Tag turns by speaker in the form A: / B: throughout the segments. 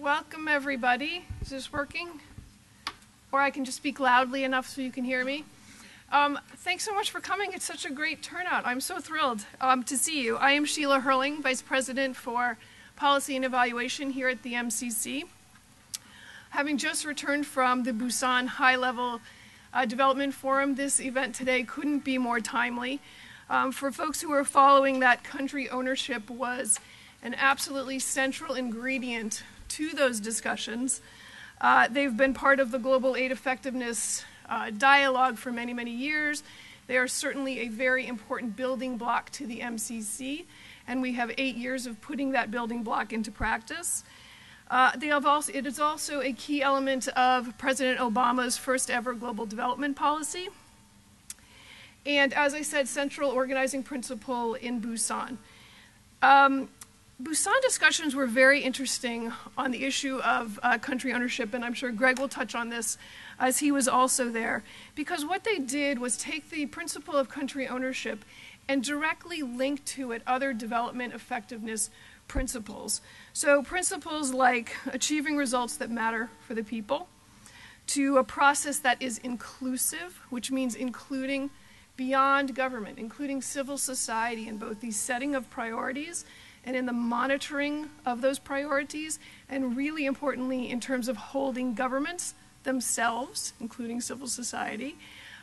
A: Welcome, everybody. Is this working? Or I can just speak loudly enough so you can hear me. Thanks so much for coming. It's such a great turnout. I'm so thrilled to see you. I am Sheila Hurling, Vice President for Policy and Evaluation here at the MCC. Having just returned from the Busan High-Level Development Forum, this event today couldn't be more timely. For folks who are following that, country ownership was an absolutely central ingredient to those discussions. They've been part of the global aid effectiveness dialogue for many, many years. They are certainly a very important building block to the MCC, and we have 8 years of putting that building block into practice. It is also a key element of President Obama's first ever global development policy. And as I said, central organizing principle in Busan. Busan discussions were very interesting on the issue of country ownership, and I'm sure Greg will touch on this as he was also there, because what they did was take the principle of country ownership and directly link to it other development effectiveness principles. So principles like achieving results that matter for the people, to a process that is inclusive, which means including beyond government, including civil society in both the setting of priorities and in the monitoring of those priorities, and really importantly in terms of holding governments themselves, including civil society,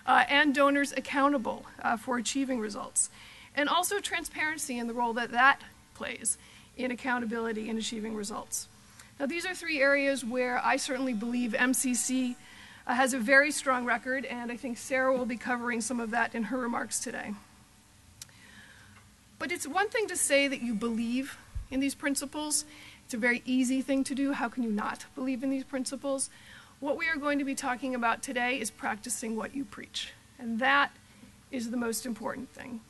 A: and donors accountable for achieving results. And also transparency and the role that that plays in accountability and achieving results. Now these are 3 areas where I certainly believe MCC has a very strong record, and I think Sarah will be covering some of that in her remarks today. But it's one thing to say that you believe in these principles. It's a very easy thing to do. How can you not believe in these principles? What we are going to be talking about today is practicing what you preach, and that is the most important thing.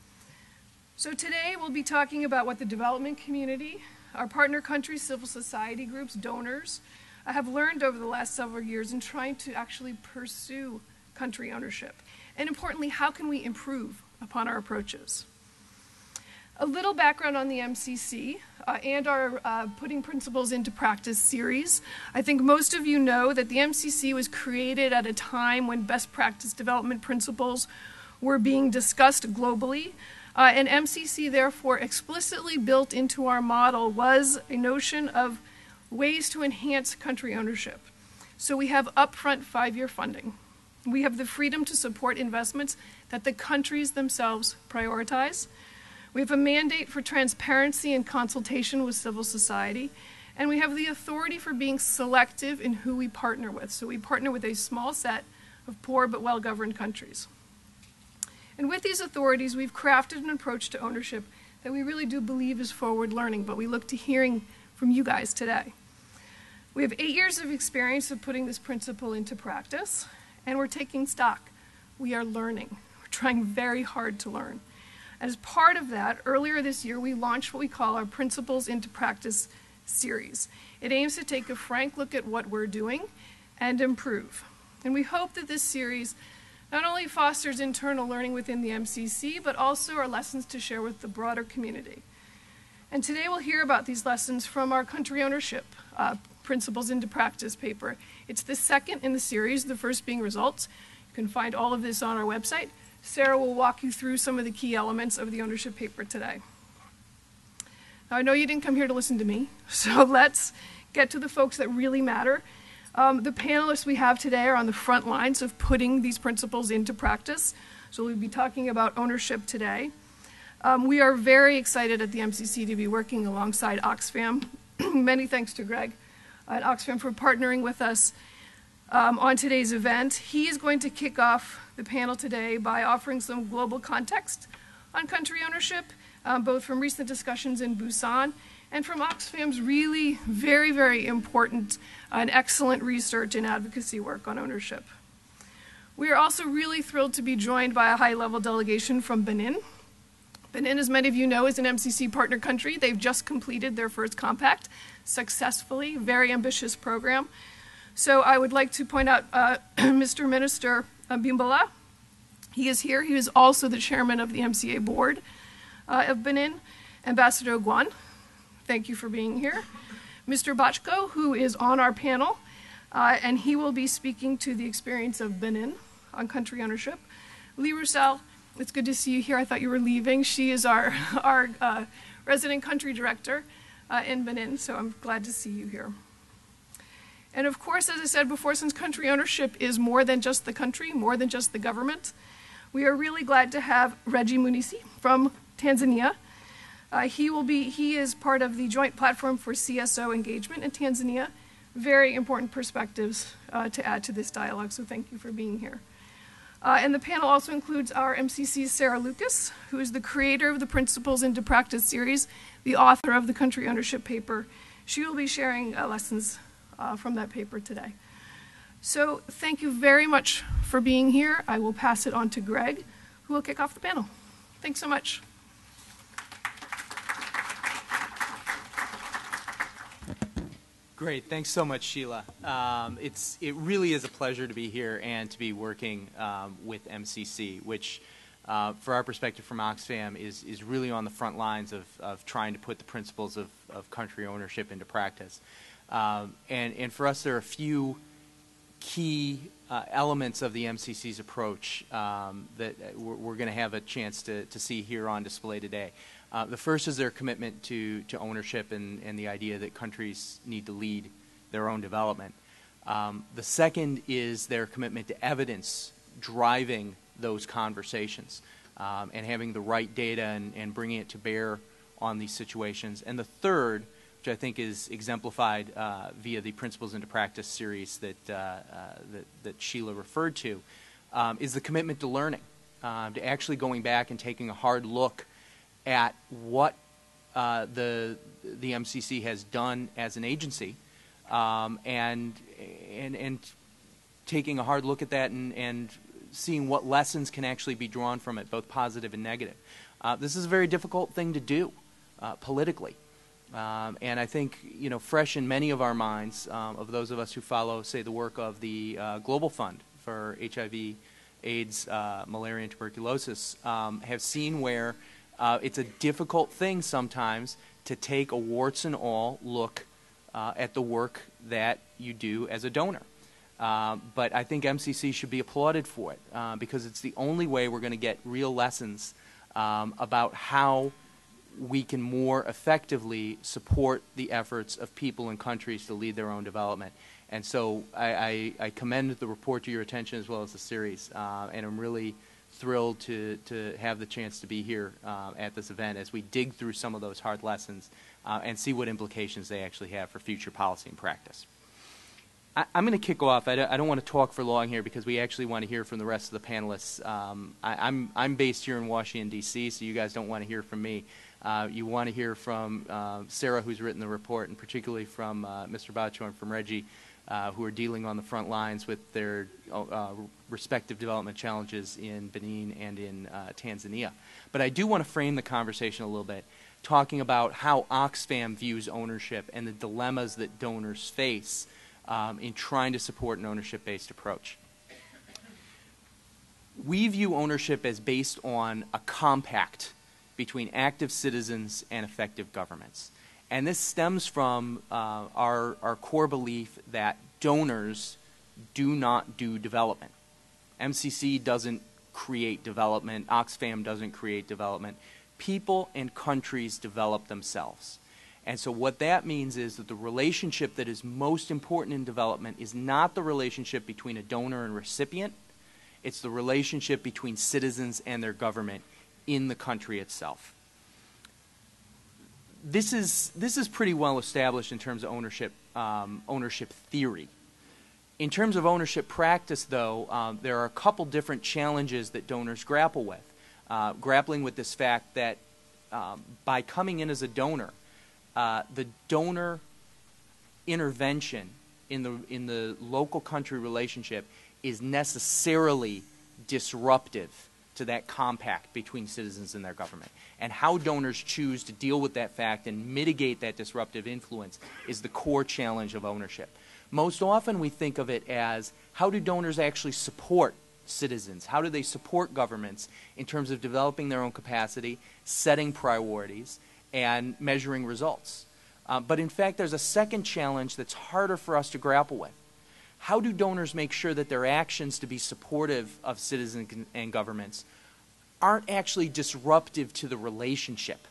A: So today we'll be talking about what the development community, our partner countries, civil society groups, donors, have learned over the last several years in trying to actually pursue country ownership. And importantly, how can we improve upon our approaches? A little background on the MCC and our Putting Principles into Practice series. I think most of you know that the MCC was created at a time when best practice development principles were being discussed globally. And MCC therefore explicitly built into our model was a notion of ways to enhance country ownership. So we have upfront 5-year funding. We have the freedom to support investments that the countries themselves prioritize. We have a mandate for transparency and consultation with civil society, and we have the authority for being selective in who we partner with. So we partner with a small set of poor but well-governed countries. And with these authorities, we've crafted an approach to ownership that we really do believe is forward learning, but we look to hearing from you guys today. We have 8 years of experience of putting this principle into practice, and we're taking stock. We are learning. We're trying very hard to learn. As part of that, earlier this year, we launched what we call our Principles into Practice series. It aims to take a frank look at what we're doing and improve. And we hope that this series not only fosters internal learning within the MCC, but also our lessons to share with the broader community. And today we'll hear about these lessons from our country ownership Principles into Practice paper. It's the second in the series, the first being results. You can find all of this on our website. Sarah will walk you through some of the key elements of the ownership paper today. Now, I know you didn't come here to listen to me, so let's get to the folks that really matter. The panelists we have today are on the front lines of putting these principles into practice, so we'll be talking about ownership today. We are very excited at the MCC to be working alongside Oxfam. Many thanks to Greg at Oxfam for partnering with us on today's event. He is going to kick off the panel today by offering some global context on country ownership, both from recent discussions in Busan and from Oxfam's really very, very important and excellent research and advocacy work on ownership. We are also really thrilled to be joined by a high-level delegation from Benin. Benin, as many of you know, is an MCC partner country. They've just completed their first compact successfully, very ambitious program. So I would like to point out Mr. Minister Bimbola. He is here. He is also the chairman of the MCA board of Benin. Ambassador Guan, thank you for being here. Mr. Bachko, who is on our panel, and he will be speaking to the experience of Benin on country ownership. Lee Roussel, it's good to see you here. I thought you were leaving. She is our resident country director in Benin, so I'm glad to see you here. And of course, as I said before, since country ownership is more than just the country, more than just the government, we are really glad to have Reggie Munisi from Tanzania. He is part of the Joint Platform for CSO Engagement in Tanzania. Very important perspectives to add to this dialogue, so thank you for being here. And the panel also includes our MCC Sarah Lucas, who is the creator of the Principles into Practice series, the author of the country ownership paper. She will be sharing lessons from that paper today. So thank you very much for being here. I will pass it on to Greg, who will kick off the panel. Thanks so much.
B: Great, thanks so much, Sheila. It really is a pleasure to be here and to be working with MCC, which, for our perspective from Oxfam, is really on the front lines of trying to put the principles of country ownership into practice. And for us, there are a few key elements of the MCC's approach that we're going to have a chance to see here on display today. The first is their commitment to ownership and the idea that countries need to lead their own development. The second is their commitment to evidence driving those conversations and having the right data and bringing it to bear on these situations. And the third, which I think is exemplified via the Principles into Practice series that Sheila referred to, is the commitment to learning, to actually going back and taking a hard look at what the MCC has done as an agency, and taking a hard look at that and seeing what lessons can actually be drawn from it, both positive and negative. This is a very difficult thing to do politically, and I think, you know, fresh in many of our minds, of those of us who follow, say, the work of the Global Fund for HIV, AIDS, malaria, and tuberculosis, have seen where it's a difficult thing sometimes to take a warts and all look at the work that you do as a donor. But I think MCC should be applauded for it because it's the only way we're going to get real lessons about how we can more effectively support the efforts of people and countries to lead their own development. And so I commend the report to your attention as well as the series, and I'm really thrilled to have the chance to be here at this event as we dig through some of those hard lessons and see what implications they actually have for future policy and practice. I'm going to kick off. I don't want to talk for long here because we actually want to hear from the rest of the panelists. I'm based here in Washington, D.C., so you guys don't want to hear from me. You want to hear from Sarah, who's written the report, and particularly from Mr. Bacho and from Reggie, who are dealing on the front lines with their respective development challenges in Benin and in Tanzania. But I do want to frame the conversation a little bit, talking about how Oxfam views ownership and the dilemmas that donors face in trying to support an ownership-based approach. We view ownership as based on a compact between active citizens and effective governments. And this stems from our core belief that donors do not do development. MCC doesn't create development. Oxfam doesn't create development. People and countries develop themselves. And so what that means is that the relationship that is most important in development is not the relationship between a donor and recipient. It's the relationship between citizens and their government in the country itself. This is pretty well established in terms of ownership theory. In terms of ownership practice, though, there are a couple different challenges that donors grapple with. Grappling with this fact that by coming in as a donor, the donor intervention in the local country relationship is necessarily disruptive to that compact between citizens and their government. And how donors choose to deal with that fact and mitigate that disruptive influence is the core challenge of ownership. Most often we think of it as, how do donors actually support citizens? How do they support governments in terms of developing their own capacity, setting priorities, and measuring results? But in fact, there's a second challenge that's harder for us to grapple with. How do donors make sure that their actions to be supportive of citizens and governments aren't actually disruptive to the relationship?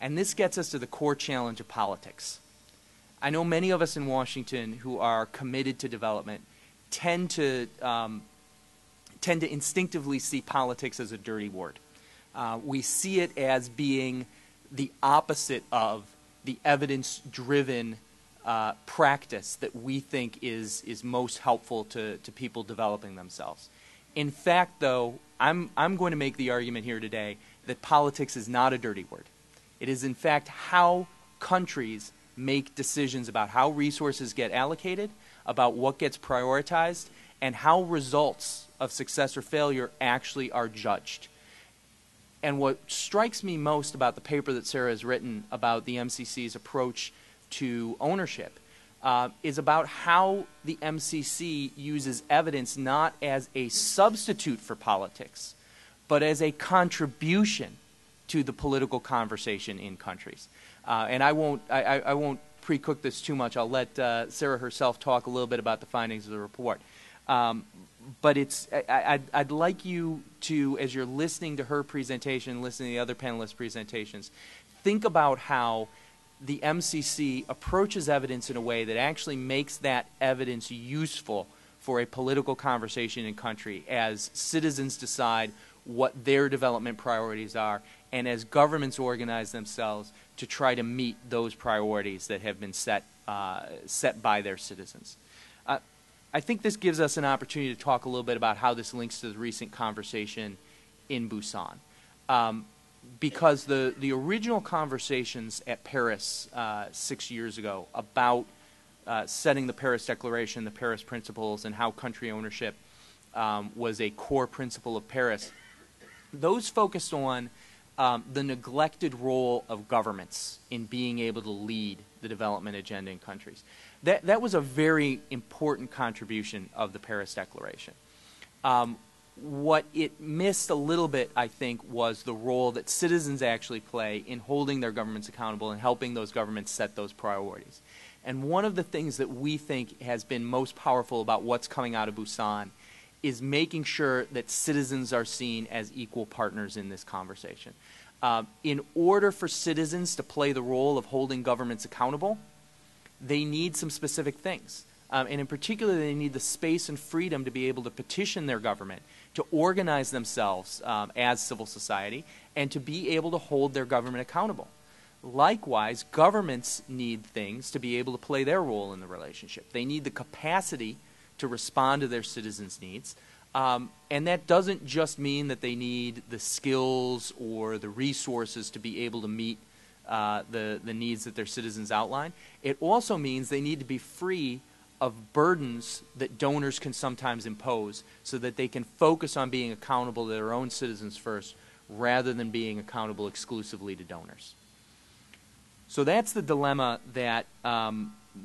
B: And this gets us to the core challenge of politics. I know many of us in Washington who are committed to development tend to instinctively see politics as a dirty word. We see it as being the opposite of the evidence-driven practice that we think is most helpful to people developing themselves. In fact, though, I'm going to make the argument here today that politics is not a dirty word. It is, in fact, how countries make decisions about how resources get allocated, about what gets prioritized, and how results of success or failure actually are judged. And what strikes me most about the paper that Sarah has written about the MCC's approach to ownership is about how the MCC uses evidence not as a substitute for politics, but as a contribution to the political conversation in countries. And I won't pre-cook this too much. I'll let Sarah herself talk a little bit about the findings of the report. But I'd like you to, as you're listening to her presentation, listening to the other panelists' presentations, think about how the MCC approaches evidence in a way that actually makes that evidence useful for a political conversation in country as citizens decide what their development priorities are and as governments organize themselves to try to meet those priorities that have been set by their citizens. I think this gives us an opportunity to talk a little bit about how this links to the recent conversation in Busan. Because the original conversations at Paris 6 years ago about setting the Paris Declaration, the Paris Principles, and how country ownership was a core principle of Paris, those focused on the neglected role of governments in being able to lead the development agenda in countries. That was a very important contribution of the Paris Declaration. What it missed a little bit, I think, was the role that citizens actually play in holding their governments accountable and helping those governments set those priorities. And one of the things that we think has been most powerful about what's coming out of Busan is making sure that citizens are seen as equal partners in this conversation. In order for citizens to play the role of holding governments accountable, they need some specific things. And in particular, they need the space and freedom to be able to petition their government, to organize themselves as civil society, and to be able to hold their government accountable. Likewise, governments need things to be able to play their role in the relationship. They need the capacity to respond to their citizens' needs. And that doesn't just mean that they need the skills or the resources to be able to meet the needs that their citizens outline. It also means they need to be free of burdens that donors can sometimes impose so that they can focus on being accountable to their own citizens first rather than being accountable exclusively to donors. So that's the dilemma that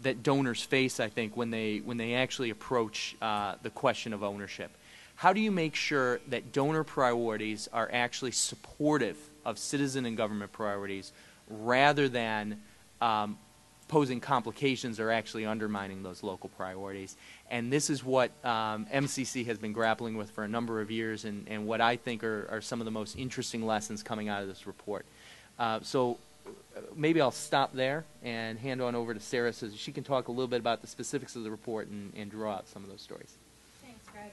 B: that donors face, I think, when they actually approach the question of ownership. How do you make sure that donor priorities are actually supportive of citizen and government priorities rather than posing complications or actually undermining those local priorities? And this is what MCC has been grappling with for a number of years and what I think are some of the most interesting lessons coming out of this report. So maybe I'll stop there and hand on over to Sarah so she can talk a little bit about the specifics of the report and draw out some of those stories.
C: Thanks, Greg.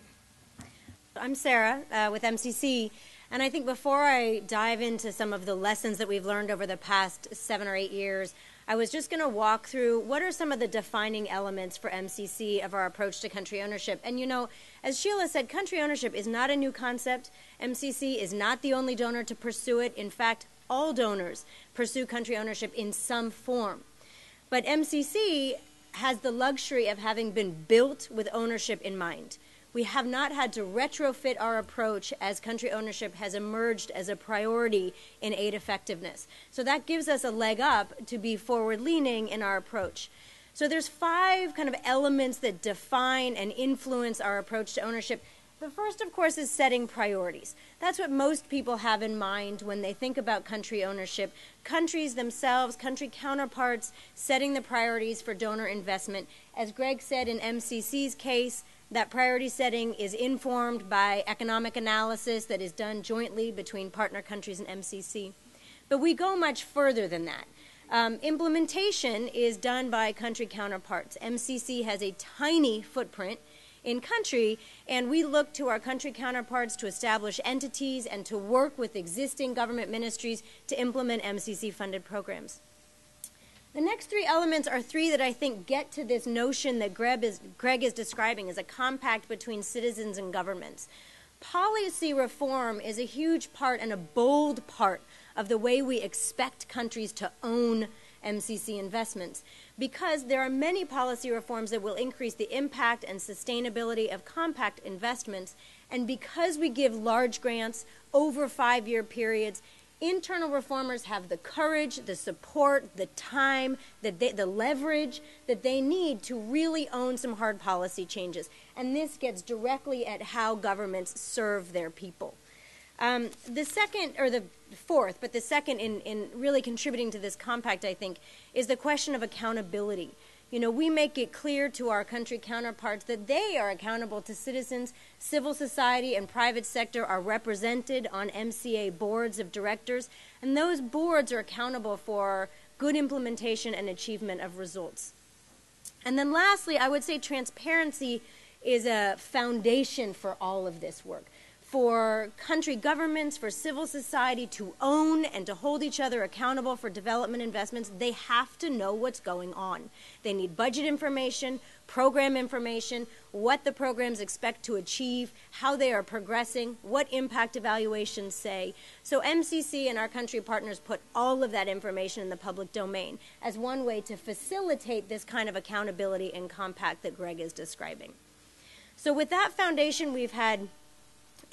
C: I'm Sarah with MCC, and I think before I dive into some of the lessons that we've learned over the past 7 or 8 years, I was just going to walk through what are some of the defining elements for MCC of our approach to country ownership. And you know, as Sheila said, country ownership is not a new concept. MCC is not the only donor to pursue it. In fact, all donors pursue country ownership in some form. But MCC has the luxury of having been built with ownership in mind. We have not had to retrofit our approach as country ownership has emerged as a priority in aid effectiveness. So that gives us a leg up to be forward-leaning in our approach. So there's 5 kind of elements that define and influence our approach to ownership. The first, of course, is setting priorities. That's what most people have in mind when they think about country ownership. Countries themselves, country counterparts, setting the priorities for donor investment. As Greg said in MCC's case, that priority setting is informed by economic analysis that is done jointly between partner countries and MCC. But we go much further than that. Implementation is done by country counterparts. MCC has a tiny footprint in country, and we look to our country counterparts to establish entities and to work with existing government ministries to implement MCC-funded programs. The next three elements are three that I think get to this notion that Greg is describing as a compact between citizens and governments. Policy reform is a huge part and a bold part of the way we expect countries to own MCC investments, because there are many policy reforms that will increase the impact and sustainability of compact investments, and because we give large grants over 5-year periods, internal reformers have the courage, the support, the time, the leverage that they need to really own some hard policy changes. And this gets directly at how governments serve their people. The second, or the fourth, but the second in really contributing to this compact, I think, is the question of accountability. You know, we make it clear to our country counterparts that they are accountable to citizens. Civil society and private sector are represented on MCA boards of directors, and those boards are accountable for good implementation and achievement of results. And then lastly, I would say transparency is a foundation for all of this work. For country governments, for civil society to own and to hold each other accountable for development investments, they have to know what's going on. They need budget information, program information, what the programs expect to achieve, how they are progressing, what impact evaluations say. So MCC and our country partners put all of that information in the public domain as one way to facilitate this kind of accountability and compact that Greg is describing. So with that foundation, we've had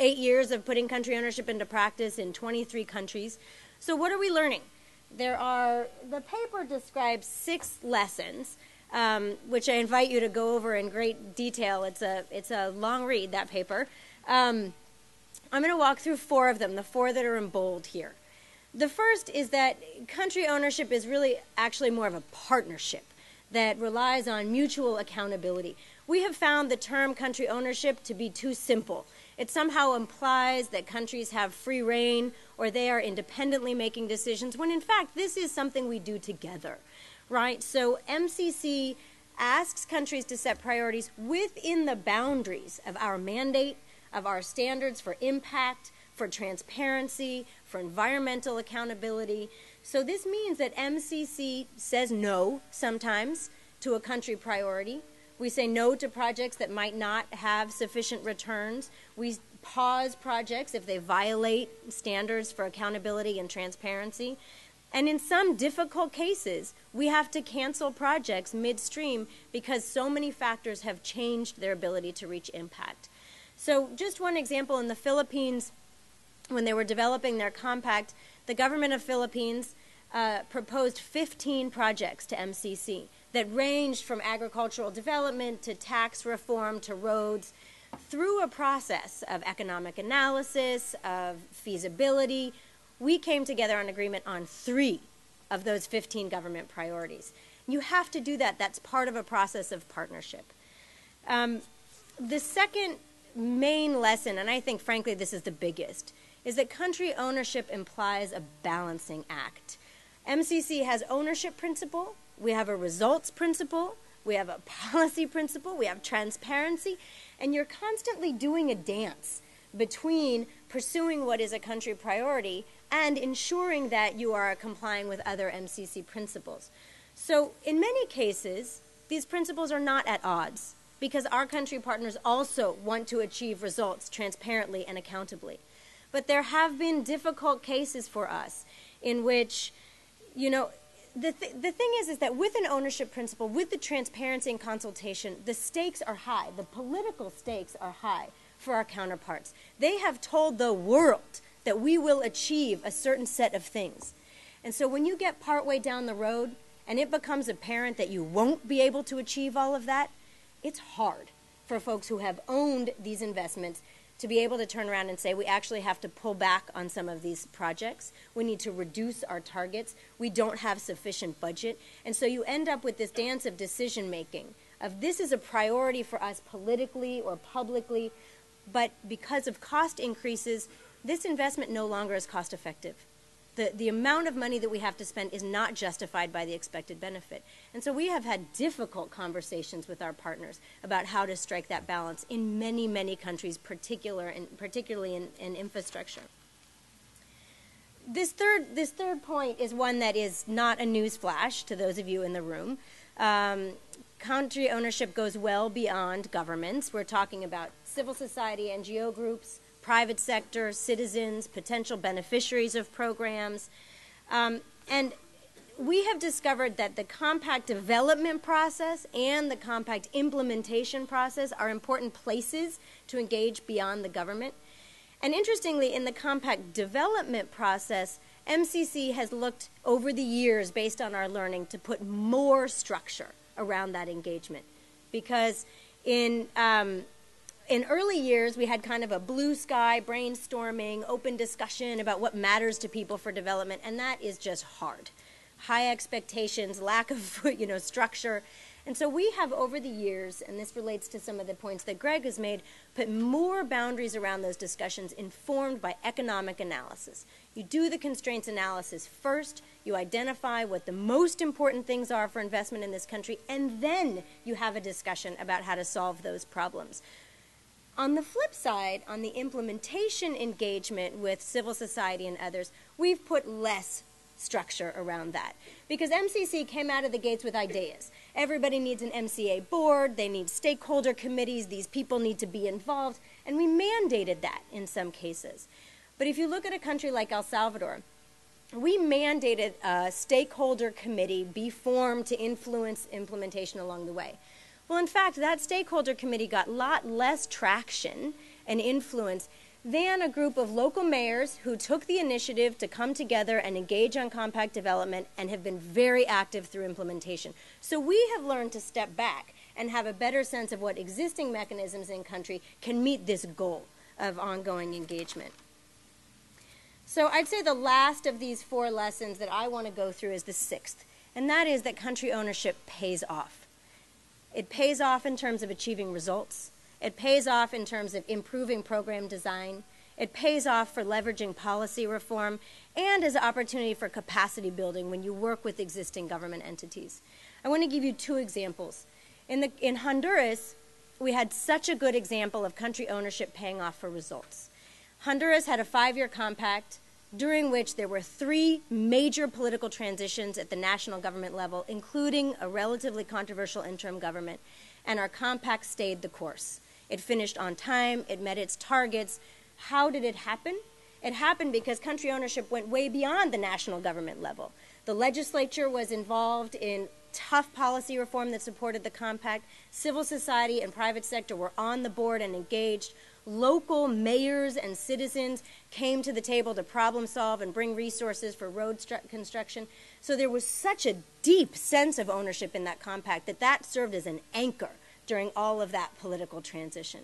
C: 8 years of putting country ownership into practice in 23 countries. So what are we learning? The paper describes 6 lessons, which I invite you to go over in great detail. It's a long read, that paper. I'm going to walk through 4 of them, the 4 that are in bold here. The first is that country ownership is really actually more of a partnership that relies on mutual accountability. We have found the term country ownership to be too simple. It somehow implies that countries have free rein or they are independently making decisions, when in fact this is something we do together, right? So MCC asks countries to set priorities within the boundaries of our mandate, of our standards for impact, for transparency, for environmental accountability. So this means that MCC says no sometimes to a country priority. We say no to projects that might not have sufficient returns. We pause projects if they violate standards for accountability and transparency. And in some difficult cases, we have to cancel projects midstream because so many factors have changed their ability to reach impact. So just one example, in the Philippines, when they were developing their compact, the government of Philippines proposed 15 projects to MCC that ranged from agricultural development to tax reform to roads. Through a process of economic analysis, of feasibility, we came together on agreement on 3 of those 15 government priorities. You have to do that. That's part of a process of partnership. The second main lesson, and I think frankly this is the biggest, is that country ownership implies a balancing act. MCC has ownership principle, we have a results principle, we have a policy principle, we have transparency, and you're constantly doing a dance between pursuing what is a country priority and ensuring that you are complying with other MCC principles. So in many cases, these principles are not at odds because our country partners also want to achieve results transparently and accountably. But there have been difficult cases for us in which, you know, the thing is that with an ownership principle, with the transparency and consultation, the stakes are high. The political stakes are high for our counterparts. They have told the world that we will achieve a certain set of things. And so when you get partway down the road and it becomes apparent that you won't be able to achieve all of that, it's hard for folks who have owned these investments to be able to turn around and say we actually have to pull back on some of these projects. We need to reduce our targets. We don't have sufficient budget. And so you end up with this dance of decision making of this is a priority for us politically or publicly, but because of cost increases, this investment no longer is cost effective. The amount of money that we have to spend is not justified by the expected benefit. And so we have had difficult conversations with our partners about how to strike that balance in many, many countries, particularly in infrastructure. This third point is one that is not a news flash to those of you in the room. Country ownership goes well beyond governments. We're talking about civil society, NGO groups, private sector, citizens, potential beneficiaries of programs. And we have discovered that the compact development process and the compact implementation process are important places to engage beyond the government. And interestingly, in the compact development process, MCC has looked over the years, based on our learning, to put more structure around that engagement. Because in early years, we had kind of a blue sky brainstorming, open discussion about what matters to people for development, and that is just hard. High expectations, lack of structure. And so we have over the years, and this relates to some of the points that Greg has made, put more boundaries around those discussions informed by economic analysis. You do the constraints analysis first, you identify what the most important things are for investment in this country, and then you have a discussion about how to solve those problems. On the flip side, on the implementation engagement with civil society and others, we've put less structure around that. Because MCC came out of the gates with ideas. Everybody needs an MCA board, they need stakeholder committees, these people need to be involved, and we mandated that in some cases. But if you look at a country like El Salvador, we mandated a stakeholder committee be formed to influence implementation along the way. Well, in fact, that stakeholder committee got a lot less traction and influence than a group of local mayors who took the initiative to come together and engage on compact development and have been very active through implementation. So we have learned to step back and have a better sense of what existing mechanisms in country can meet this goal of ongoing engagement. So I'd say the last of these 4 lessons that I want to go through is the 6th, and that is that country ownership pays off. It pays off in terms of achieving results. It pays off in terms of improving program design. It pays off for leveraging policy reform and as an opportunity for capacity building when you work with existing government entities. I want to give you 2 examples. In Honduras, we had such a good example of country ownership paying off for results. Honduras had a 5-year compact during which there were 3 major political transitions at the national government level, including a relatively controversial interim government, and our compact stayed the course. It finished on time, it met its targets. How did it happen? It happened because country ownership went way beyond the national government level. The legislature was involved in tough policy reform that supported the compact. Civil society and private sector were on the board and engaged. Local mayors and citizens came to the table to problem solve and bring resources for road construction. So there was such a deep sense of ownership in that compact that served as an anchor during all of that political transition.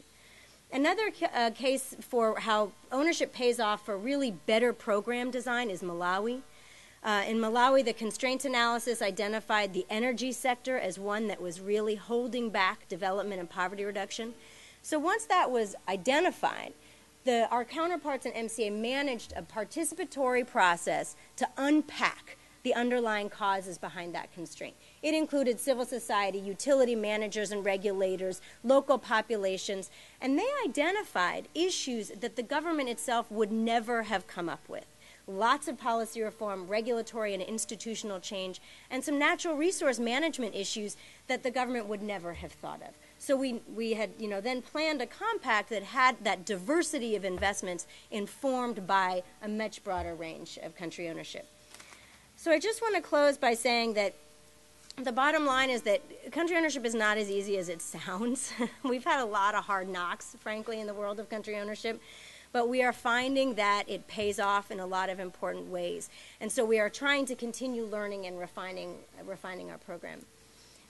C: Another case for how ownership pays off for really better program design is Malawi. In Malawi, the constraints analysis identified the energy sector as one that was really holding back development and poverty reduction. So once that was identified, our counterparts in MCA managed a participatory process to unpack the underlying causes behind that constraint. It included civil society, utility managers and regulators, local populations, and they identified issues that the government itself would never have come up with. Lots of policy reform, regulatory and institutional change, and some natural resource management issues that the government would never have thought of. So we had then planned a compact that had that diversity of investments informed by a much broader range of country ownership. So I just want to close by saying that the bottom line is that country ownership is not as easy as it sounds. We've had a lot of hard knocks, frankly, in the world of country ownership. But we are finding that it pays off in a lot of important ways. And so we are trying to continue learning and refining our program.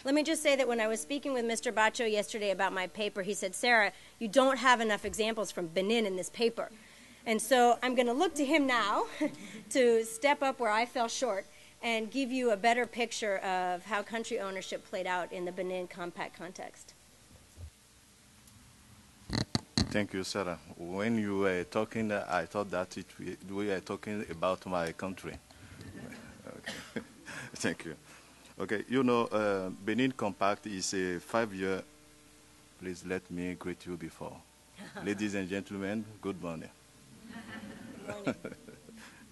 C: Let me just say that when I was speaking with Mr. Bacho yesterday about my paper, he said, Sarah, you don't have enough examples from Benin in this paper. And so I'm going to look to him now to step up where I fell short and give you a better picture of how country ownership played out in the Benin Compact context.
D: Thank you, Sarah. When you were talking, I thought that we were talking about my country. Okay. Thank you. Okay, you know, Benin Compact is a 5-year. Please let me greet you before. Ladies and gentlemen, good morning.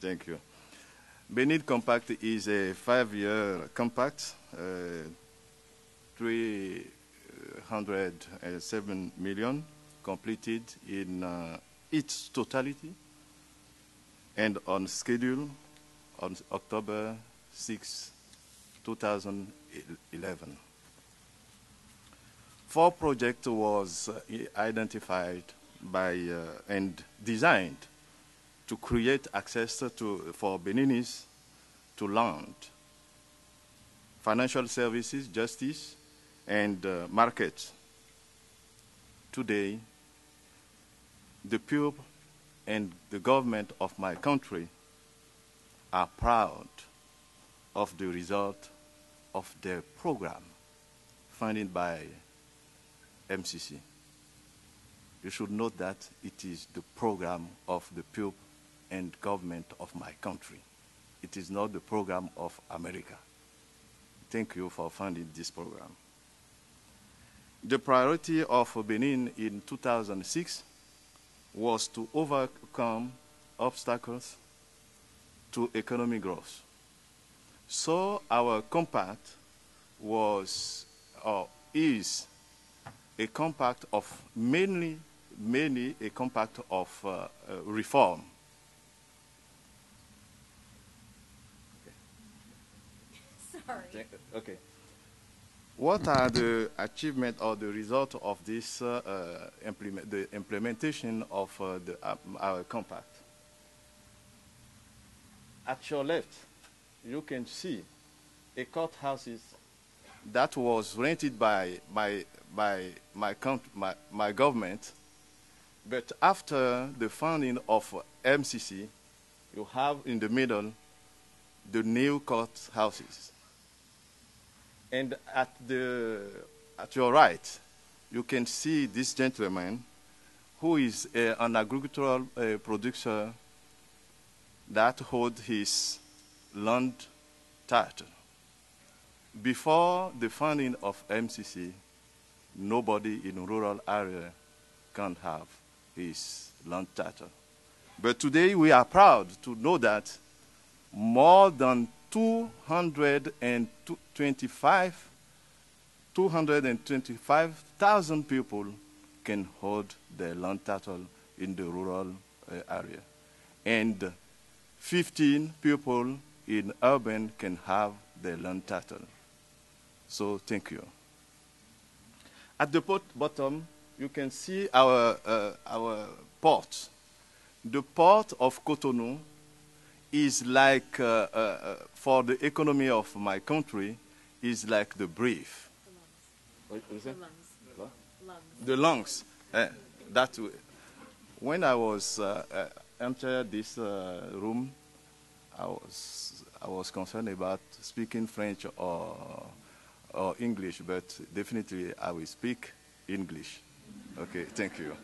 D: Thank you. Benin Compact is a 5-year compact, 307 million completed in its totality and on schedule on October 6, 2011. 4 projects was identified by and designed to create access for Beninese to land, financial services, justice, and markets. Today, the people and the government of my country are proud of the result of their program funded by MCC. You should note that it is the program of the people and government of my country. It is not the program of America. Thank you for funding this program. The priority of Benin in 2006 was to overcome obstacles to economic growth. So our compact was or is a compact of mainly a compact of reform.
C: Sorry.
D: Okay. What are the achievements or the result of this the implementation of our compact? At your left, you can see a courthouses that was rented by my government, but after the founding of MCC, you have in the middle the new courthouses. And at your right, you can see this gentleman who is an agricultural producer that holds his land title. Before the founding of MCC, nobody in rural area can have his land title. But today we are proud to know that more than 225,000 people can hold their land title in the rural area. And 15 people in urban can have their land title. So thank you. At the bottom, you can see our port. The port of Cotonou is like, for the economy of my country, is like the brief. What is it? The lungs. That when I was entered this room, I was concerned about speaking French or English, but definitely I will speak English. Okay, thank you.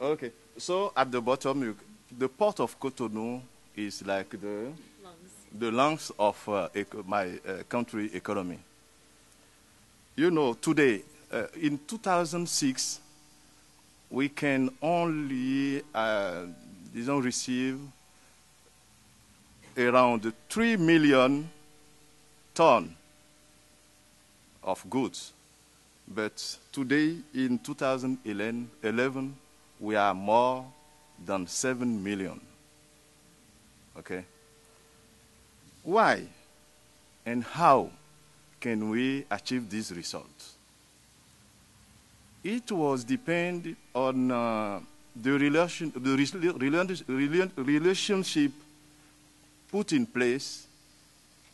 D: Okay, so at the bottom, the port of Cotonou is like the lungs of my country economy. You know, today, in 2006, we can only receive around 3 million tons of goods. But today, in 2011, we are more than 7 million. Okay? Why and how can we achieve these results? It was depend on the relationship put in place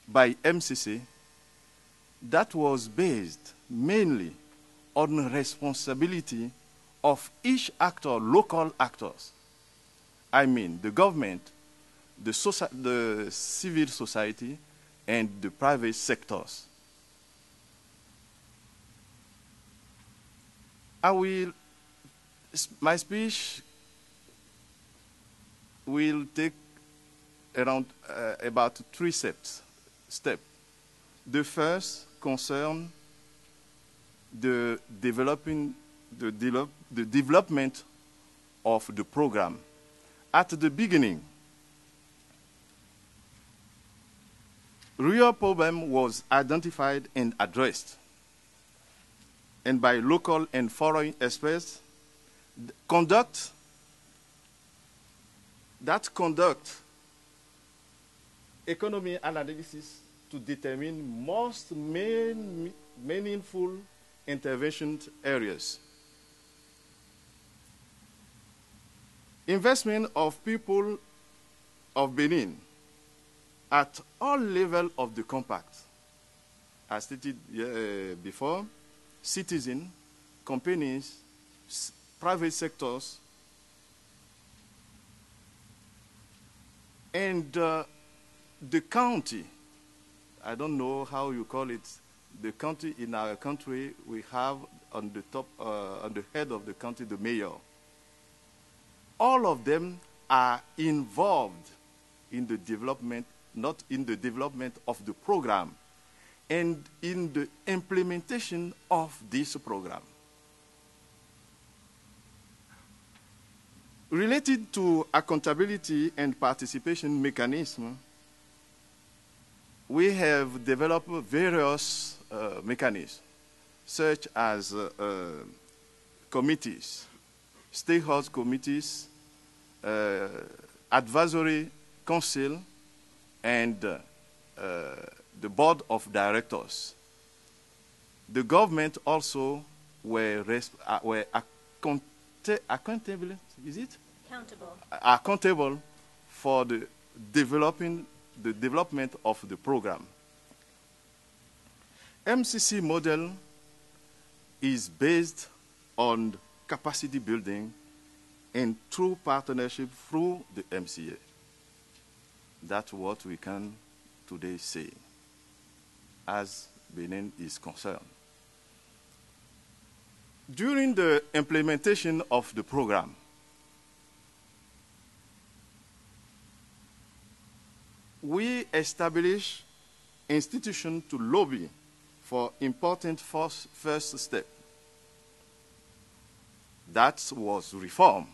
D: by MCC, that was based mainly on the responsibility of each actor, local actors. I mean, the government, the civil society, and the private sectors. My speech will take around about 3 steps. The first concerns the development of the program. At the beginning, real problem was identified and addressed, and by local and foreign experts, conduct economy analysis to determine most meaningful intervention areas. Investment of people of Benin at all levels of the compact, as stated before, citizens, companies, private sectors, and the county. I don't know how you call it. The county in our country, we have on the top, on the head of the county, the mayor. All of them are involved in the development, not in the development of the program, and in the implementation of this program. Related to accountability and participation mechanism, we have developed various mechanisms, such as committees, stakeholder committees, advisory council, and the board of directors. The government also were accountable, is it? Accountable for the development of the program. MCC model is based on capacity building and true partnership through the MCA. That's what we can today say as Benin is concerned. During the implementation of the program, we established institutions to lobby for important first step. That was reform,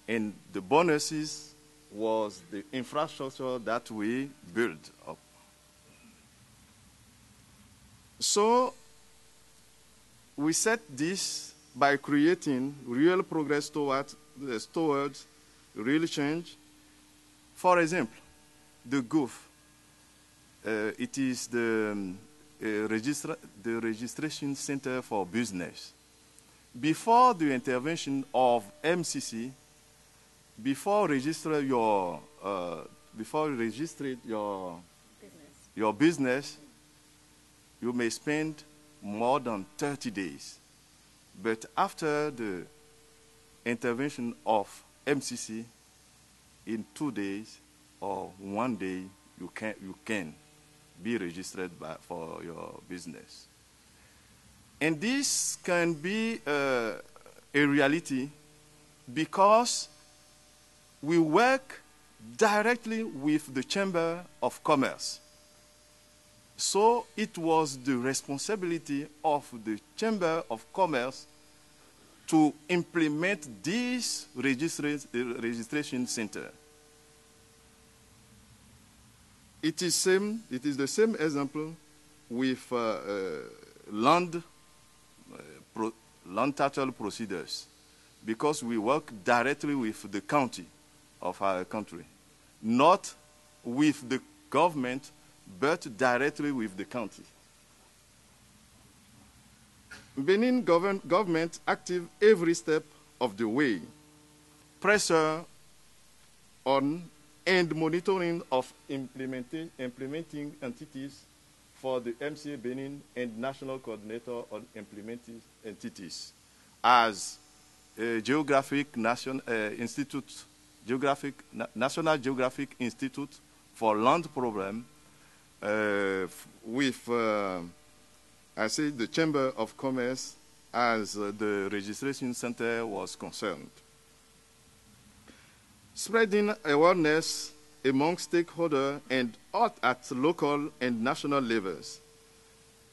D: and the bonuses was the infrastructure that we built up. So we set this by creating real progress towards real change. For example, the GOOF, it is the registration center for business. Before the intervention of MCC, before register your business, you may spend more than 30 days. But after the intervention of MCC, in 2 days or 1 day, you can be registered for your business. And this can be a reality because we work directly with the Chamber of Commerce. So it was the responsibility of the Chamber of Commerce to implement this registration center. It is the same example with land title procedures, because we work directly with the county of our country, not with the government, but directly with the county. Benin government active every step of the way. Pressure on and monitoring of implementing entities for the MCA Benin and National Coordinator on Implementing Entities as a National Geographic Institute for Land Problem with, I say, the Chamber of Commerce as the registration center was concerned. Spreading awareness among stakeholders and at local and national levels.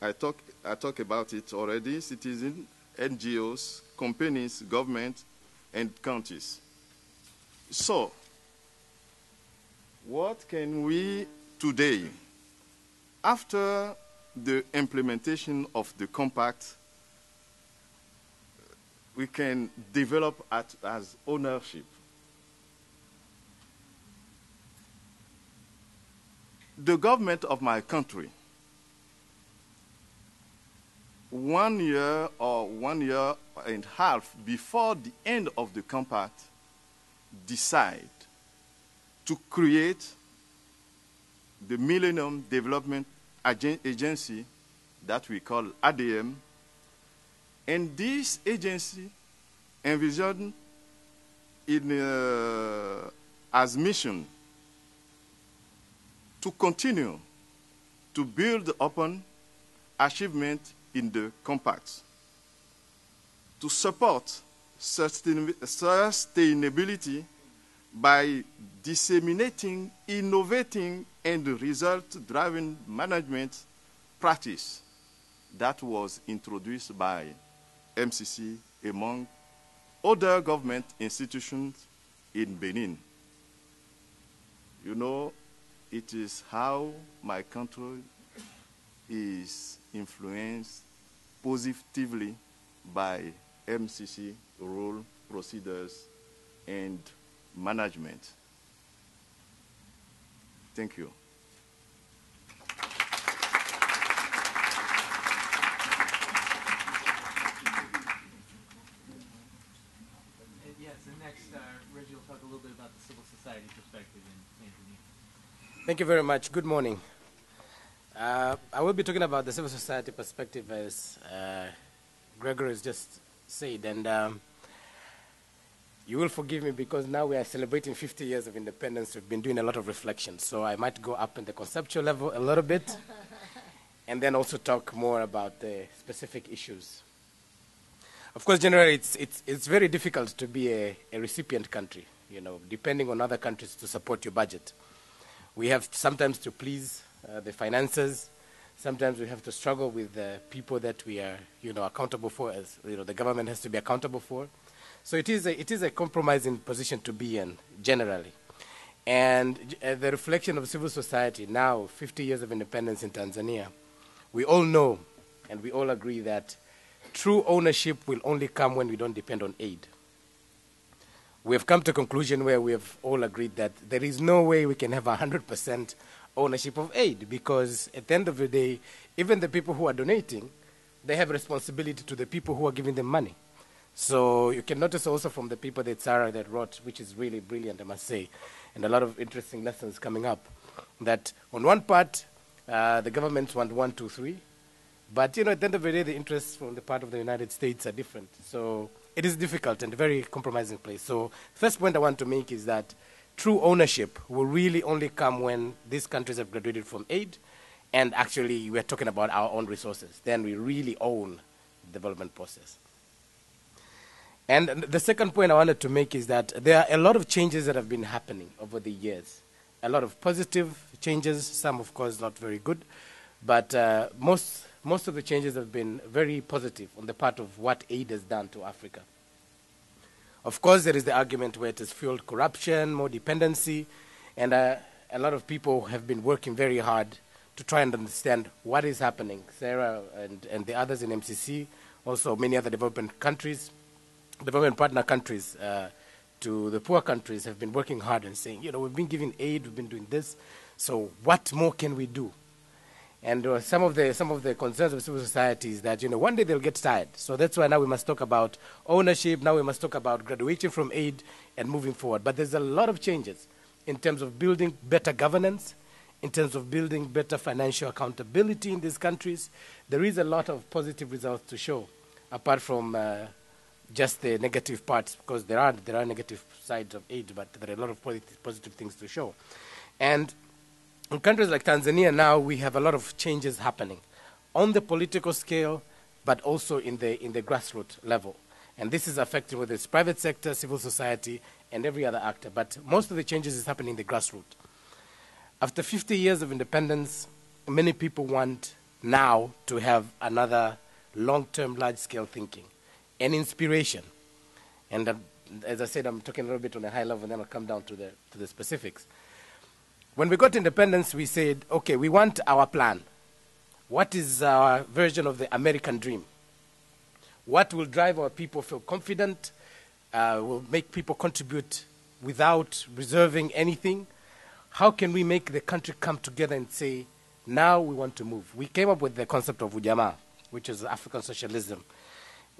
D: I talk about it already, citizens, NGOs, companies, government, and counties. So, what can we today, after the implementation of the compact, we can develop as ownership? The government of my country, 1 year or 1 year and a half before the end of the compact, decide to create the Millennium Development Agency that we call ADM, and this agency envisioned as mission to continue to build upon achievement in the compacts, to support sustainability by disseminating, innovating, and result-driven management practice that was introduced by MCC among other government institutions in Benin. You know, it is how my country is influenced positively by MCC rule, procedures, and management. Thank you.
B: Yes, and next, Reggie will talk a little bit about the civil society perspective in Tanzania.
E: Thank you very much. Good morning. I will be talking about the civil society perspective, as Gregory has just said, and you will forgive me because now we are celebrating 50 years of independence. We've been doing a lot of reflection, so I might go up in the conceptual level a little bit, and then also talk more about the specific issues. Of course, generally, it's very difficult to be a recipient country, you know, depending on other countries to support your budget. We have sometimes to please the financiers. Sometimes we have to struggle with the people that we are, you know, accountable for, as you know, the government has to be accountable for. So it is a compromising position to be in, generally. And the reflection of civil society now, 50 years of independence in Tanzania, we all know and we all agree that true ownership will only come when we don't depend on aid. We have come to a conclusion where we have all agreed that there is no way we can have 100% ownership of aid, because at the end of the day, even the people who are donating, they have responsibility to the people who are giving them money. So you can notice also from the people that Sarah that wrote, which is really brilliant, I must say, and a lot of interesting lessons coming up, that on one part, the governments want 1, 2, 3, but you know, at the end of the day, the interests from the part of the United States are different. So it is difficult and a very compromising place. So first point I want to make is that true ownership will really only come when these countries have graduated from aid, and actually we're talking about our own resources. Then we really own the development process. And the second point I wanted to make is that there are a lot of changes that have been happening over the years. A lot of positive changes, some of course not very good, but most of the changes have been very positive on the part of what aid has done to Africa. Of course, there is the argument where it has fueled corruption, more dependency, and a lot of people have been working very hard to try and understand what is happening. Sarah and the others in MCC, also many other development partner countries to the poor countries have been working hard and saying, you know, we've been giving aid, we've been doing this, so what more can we do? And some of the concerns of civil society is that, you know, one day they'll get tired. So that's why now we must talk about ownership, now we must talk about graduating from aid and moving forward. But there's a lot of changes in terms of building better governance in terms of building better financial accountability in these countries. There is a lot of positive results to show, apart from just the negative parts, because there are negative sides of aid, but there are a lot of positive things to show. And in countries like Tanzania now, we have a lot of changes happening on the political scale, but also in the grassroots level. And this is affecting whether it's private sector, civil society, and every other actor. But most of the changes is happening in the grassroots. After 50 years of independence, many people want now to have another long-term, large-scale thinking and inspiration. And as I said, I'm talking a little bit on a high level, and then I'll come down to the specifics. When we got independence, we said, okay, we want our plan. What is our version of the American dream? What will drive our people feel confident, will make people contribute without reserving anything? How can we make the country come together and say, now we want to move? We came up with the concept of Ujamaa, which is African socialism.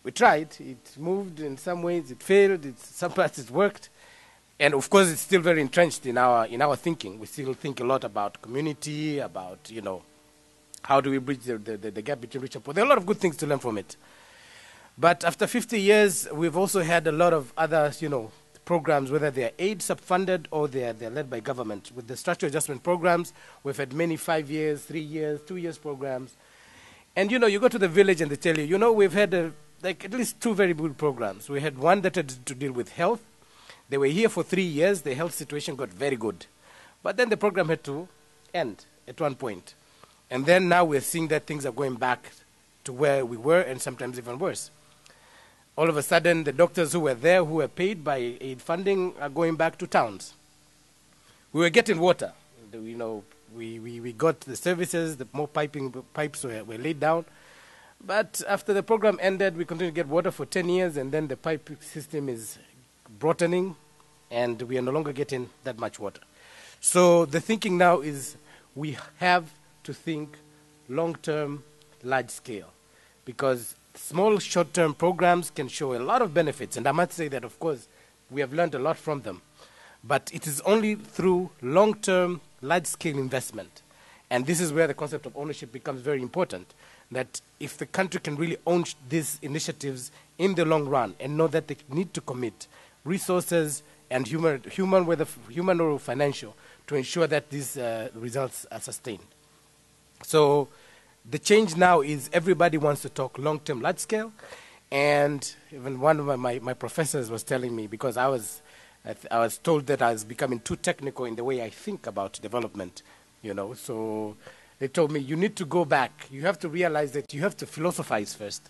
E: We tried. It moved in some ways. It failed. Some parts it worked. And, of course, it's still very entrenched in our thinking. We still think a lot about community, about, you know, how do we bridge the gap between rich and poor. There are a lot of good things to learn from it. But after 50 years, we've also had a lot of other, you know, programs, whether they're aid sub-funded or they're led by government. With the structural adjustment programs, we've had many 5 years, 3 years, 2 years programs. And, you know, you go to the village and they tell you, you know, we've had at least 2 very good programs. We had one that had to deal with health. They were here for 3 years. The health situation got very good. But then the program had to end at one point. And then now we're seeing that things are going back to where we were and sometimes even worse. All of a sudden, the doctors who were there, who were paid by aid funding, are going back to towns. We were getting water. You know, we got the services, the more pipes were laid down. But after the program ended, we continued to get water for 10 years, and then the pipe system is broadening, and we are no longer getting that much water. So the thinking now is we have to think long-term, large-scale, because small short-term programs can show a lot of benefits, and I must say that, of course, we have learned a lot from them. But it is only through long-term, large-scale investment, and this is where the concept of ownership becomes very important, that if the country can really own these initiatives in the long run and know that they need to commit resources and human or financial to ensure that these results are sustained. So the change now is everybody wants to talk long-term, large-scale, and even one of my professors was telling me, because I was told that I was becoming too technical in the way I think about development, you know, so they told me, you need to go back. You have to realize that you have to philosophize first.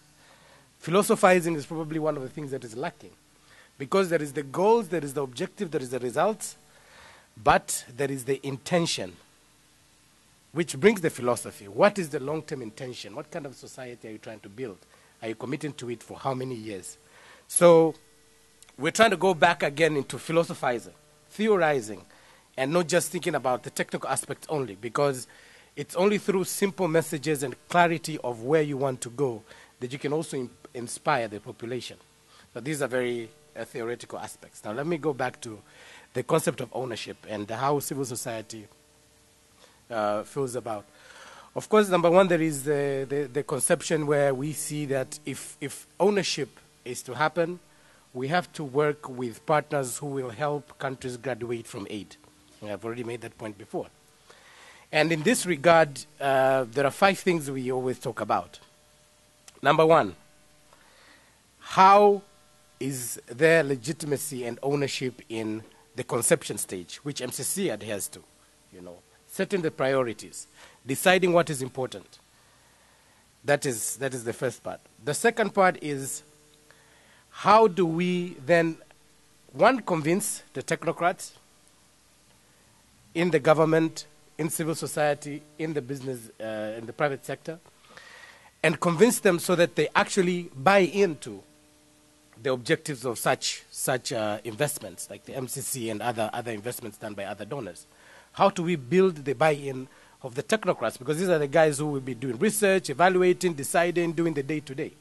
E: Philosophizing is probably one of the things that is lacking, because there is the goals, there is the objective, there is the results, but there is the intention, which brings the philosophy. What is the long-term intention? What kind of society are you trying to build? Are you committing to it for how many years? So we're trying to go back again into philosophizing, theorizing, and not just thinking about the technical aspects only, because it's only through simple messages and clarity of where you want to go that you can also inspire the population. So these are very theoretical aspects. Now let me go back to the concept of ownership and how civil society feels about. Of course, number one, there is the conception where we see that if ownership is to happen, we have to work with partners who will help countries graduate from aid. I've already made that point before. And in this regard, there are 5 things we always talk about. Number one, how is there legitimacy and ownership in the conception stage, which MCC adheres to, you know, setting the priorities, deciding what is important. That is the first part. The second part is how do we then, one, convince the technocrats in the government, in civil society, in the business, in the private sector, and convince them so that they actually buy into the objectives of such investments, like the MCC and other investments done by other donors. How do we build the buy-in of the technocrats? Because these are the guys who will be doing research, evaluating, deciding, doing the day-to-day.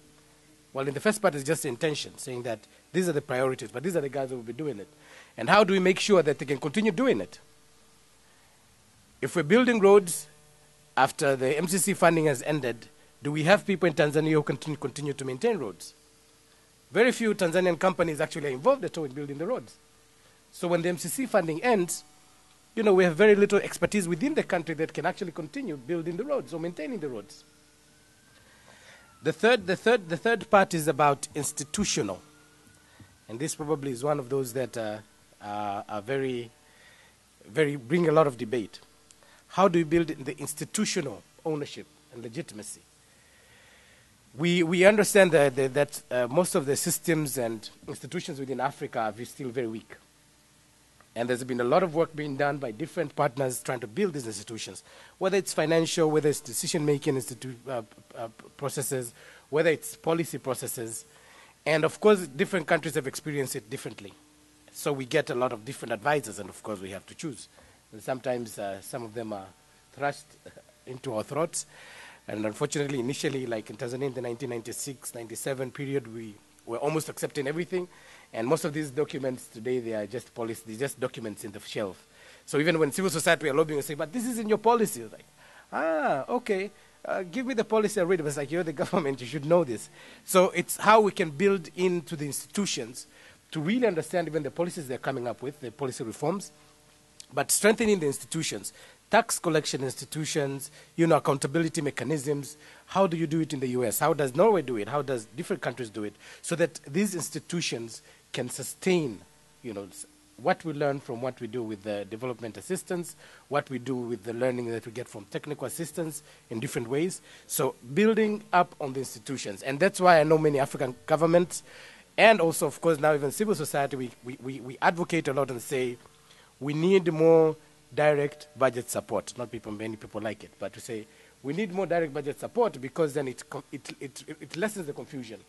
E: Well, in the first part is just the intention, saying that these are the priorities, but these are the guys who will be doing it. And how do we make sure that they can continue doing it? If we're building roads after the MCC funding has ended, do we have people in Tanzania who continue to maintain roads? Very few Tanzanian companies actually are involved at all in building the roads. So when the MCC funding ends, you know, we have very little expertise within the country that can actually continue building the roads or maintaining the roads. The third part is about institutional. And this probably is one of those that are very bring a lot of debate. How do we build the institutional ownership and legitimacy? We understand that most of the systems and institutions within Africa are still very weak. And there's been a lot of work being done by different partners trying to build these institutions, whether it's financial, whether it's decision-making processes, whether it's policy processes. And of course, different countries have experienced it differently. So we get a lot of different advisors, and of course we have to choose. And sometimes some of them are thrust into our throats. And unfortunately, initially, like in Tanzania in the 1996-97 period, we were almost accepting everything. And most of these documents today, they are just policy, they're just documents in the shelf. So even when civil society are lobbying and say, but this is in your policy, it's like, okay, give me the policy, I read it. It's like, you're the government, you should know this. So it's how we can build into the institutions to really understand even the policies they're coming up with, the policy reforms, but strengthening the institutions, tax collection institutions, you know, accountability mechanisms. How do you do it in the US? How does Norway do it? How does different countries do it? So that these institutions can sustain, you know, what we learn from what we do with the development assistance, what we do with the learning that we get from technical assistance in different ways. So building up on the institutions. And that's why I know many African governments, and also, of course, now even civil society, we advocate a lot and say, we need more direct budget support. Not many people like it, but we say, we need more direct budget support because then it lessens the confusion.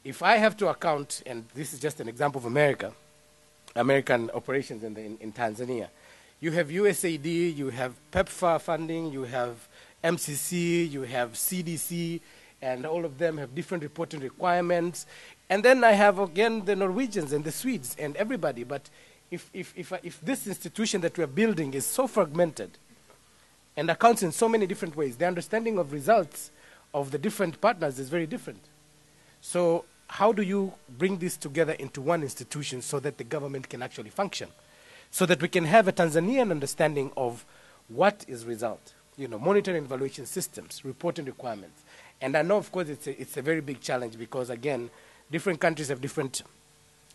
E: If I have to account, and this is just an example of American operations in Tanzania, you have USAID, you have PEPFAR funding, you have MCC, you have CDC, and all of them have different reporting requirements. And then I have, again, the Norwegians and the Swedes and everybody. But if this institution that we are building is so fragmented and accounts in so many different ways, the understanding of results of the different partners is very different. So how do you bring this together into one institution so that the government can actually function? So that we can have a Tanzanian understanding of what is result, you know, monitoring and evaluation systems, reporting requirements. And I know, of course, it's a very big challenge because, again, different countries have different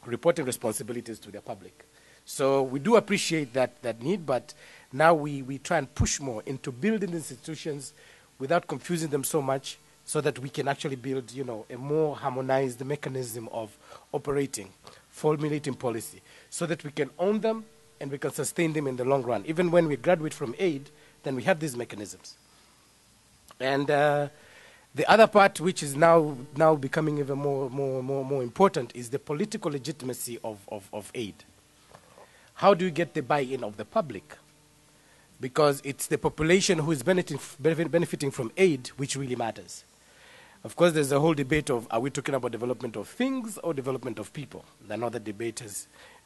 E: reporting responsibilities to their public. So we do appreciate that need, but now we try and push more into building institutions without confusing them so much so that we can actually build, you know, a more harmonized mechanism of operating, formulating policy, so that we can own them and we can sustain them in the long run. Even when we graduate from aid, then we have these mechanisms. And the other part, which is now becoming even more important, is the political legitimacy of aid. How do you get the buy-in of the public? Because it's the population who is benefiting from aid which really matters. Of course, there's a whole debate of, are we talking about development of things or development of people? Another debate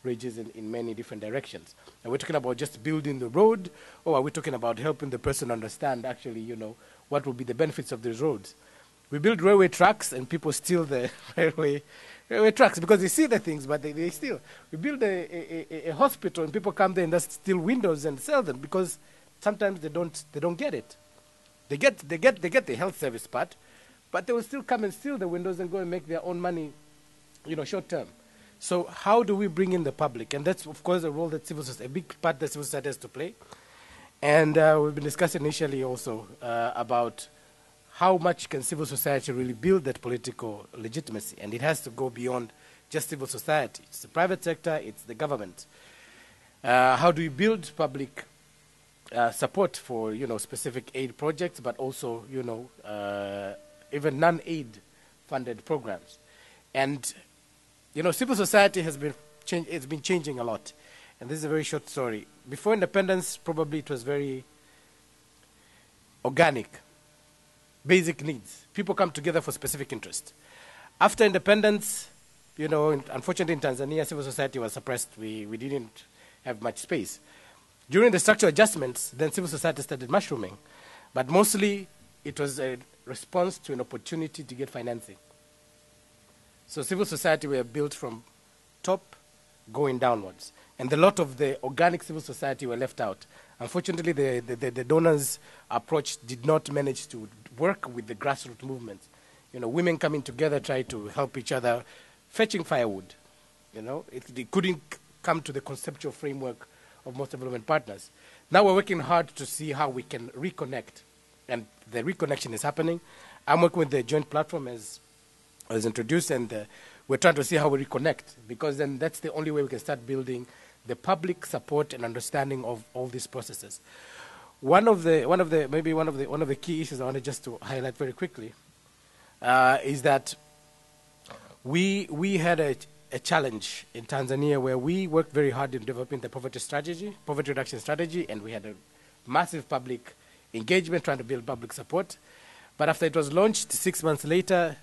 E: rages in many different directions. Are we talking about just building the road, or are we talking about helping the person understand actually, you know, what will be the benefits of these roads? We build railway tracks and people steal the railway tracks because they see the things, but they steal. We build a hospital and people come there and just steal windows and sell them because sometimes they don't get it. They get the health service part, but they will still come and steal the windows and go and make their own money, you know, short term. So how do we bring in the public? And that's, of course, a role that a big part that civil society has to play. And we've been discussing initially also about how much can civil society really build that political legitimacy? And it has to go beyond just civil society. It's the private sector, it's the government. How do we build public support for, you know, specific aid projects, but also, you know, even non-aid funded programs? And, you know, civil society has been changing a lot. And this is a very short story. Before independence, probably it was very organic. Basic needs. People come together for specific interest. After independence, you know, unfortunately in Tanzania, civil society was suppressed. We didn't have much space. During the structural adjustments, then civil society started mushrooming. But mostly, it was a response to an opportunity to get financing. So civil society were built from top going downwards. And a lot of the organic civil society were left out. Unfortunately, the donors' approach did not manage to work with the grassroots movements. You know, women coming together, try to help each other, fetching firewood. You know, it couldn't come to the conceptual framework of most development partners. Now we're working hard to see how we can reconnect. And the reconnection is happening. I'm working with the joint platform as introduced, and we're trying to see how we reconnect, because then that's the only way we can start building the public support and understanding of all these processes. One of the key issues I wanted just to highlight very quickly is that we had a challenge in Tanzania where we worked very hard in developing the poverty reduction strategy, and we had a massive public engagement trying to build public support. But after it was launched, 6 months later,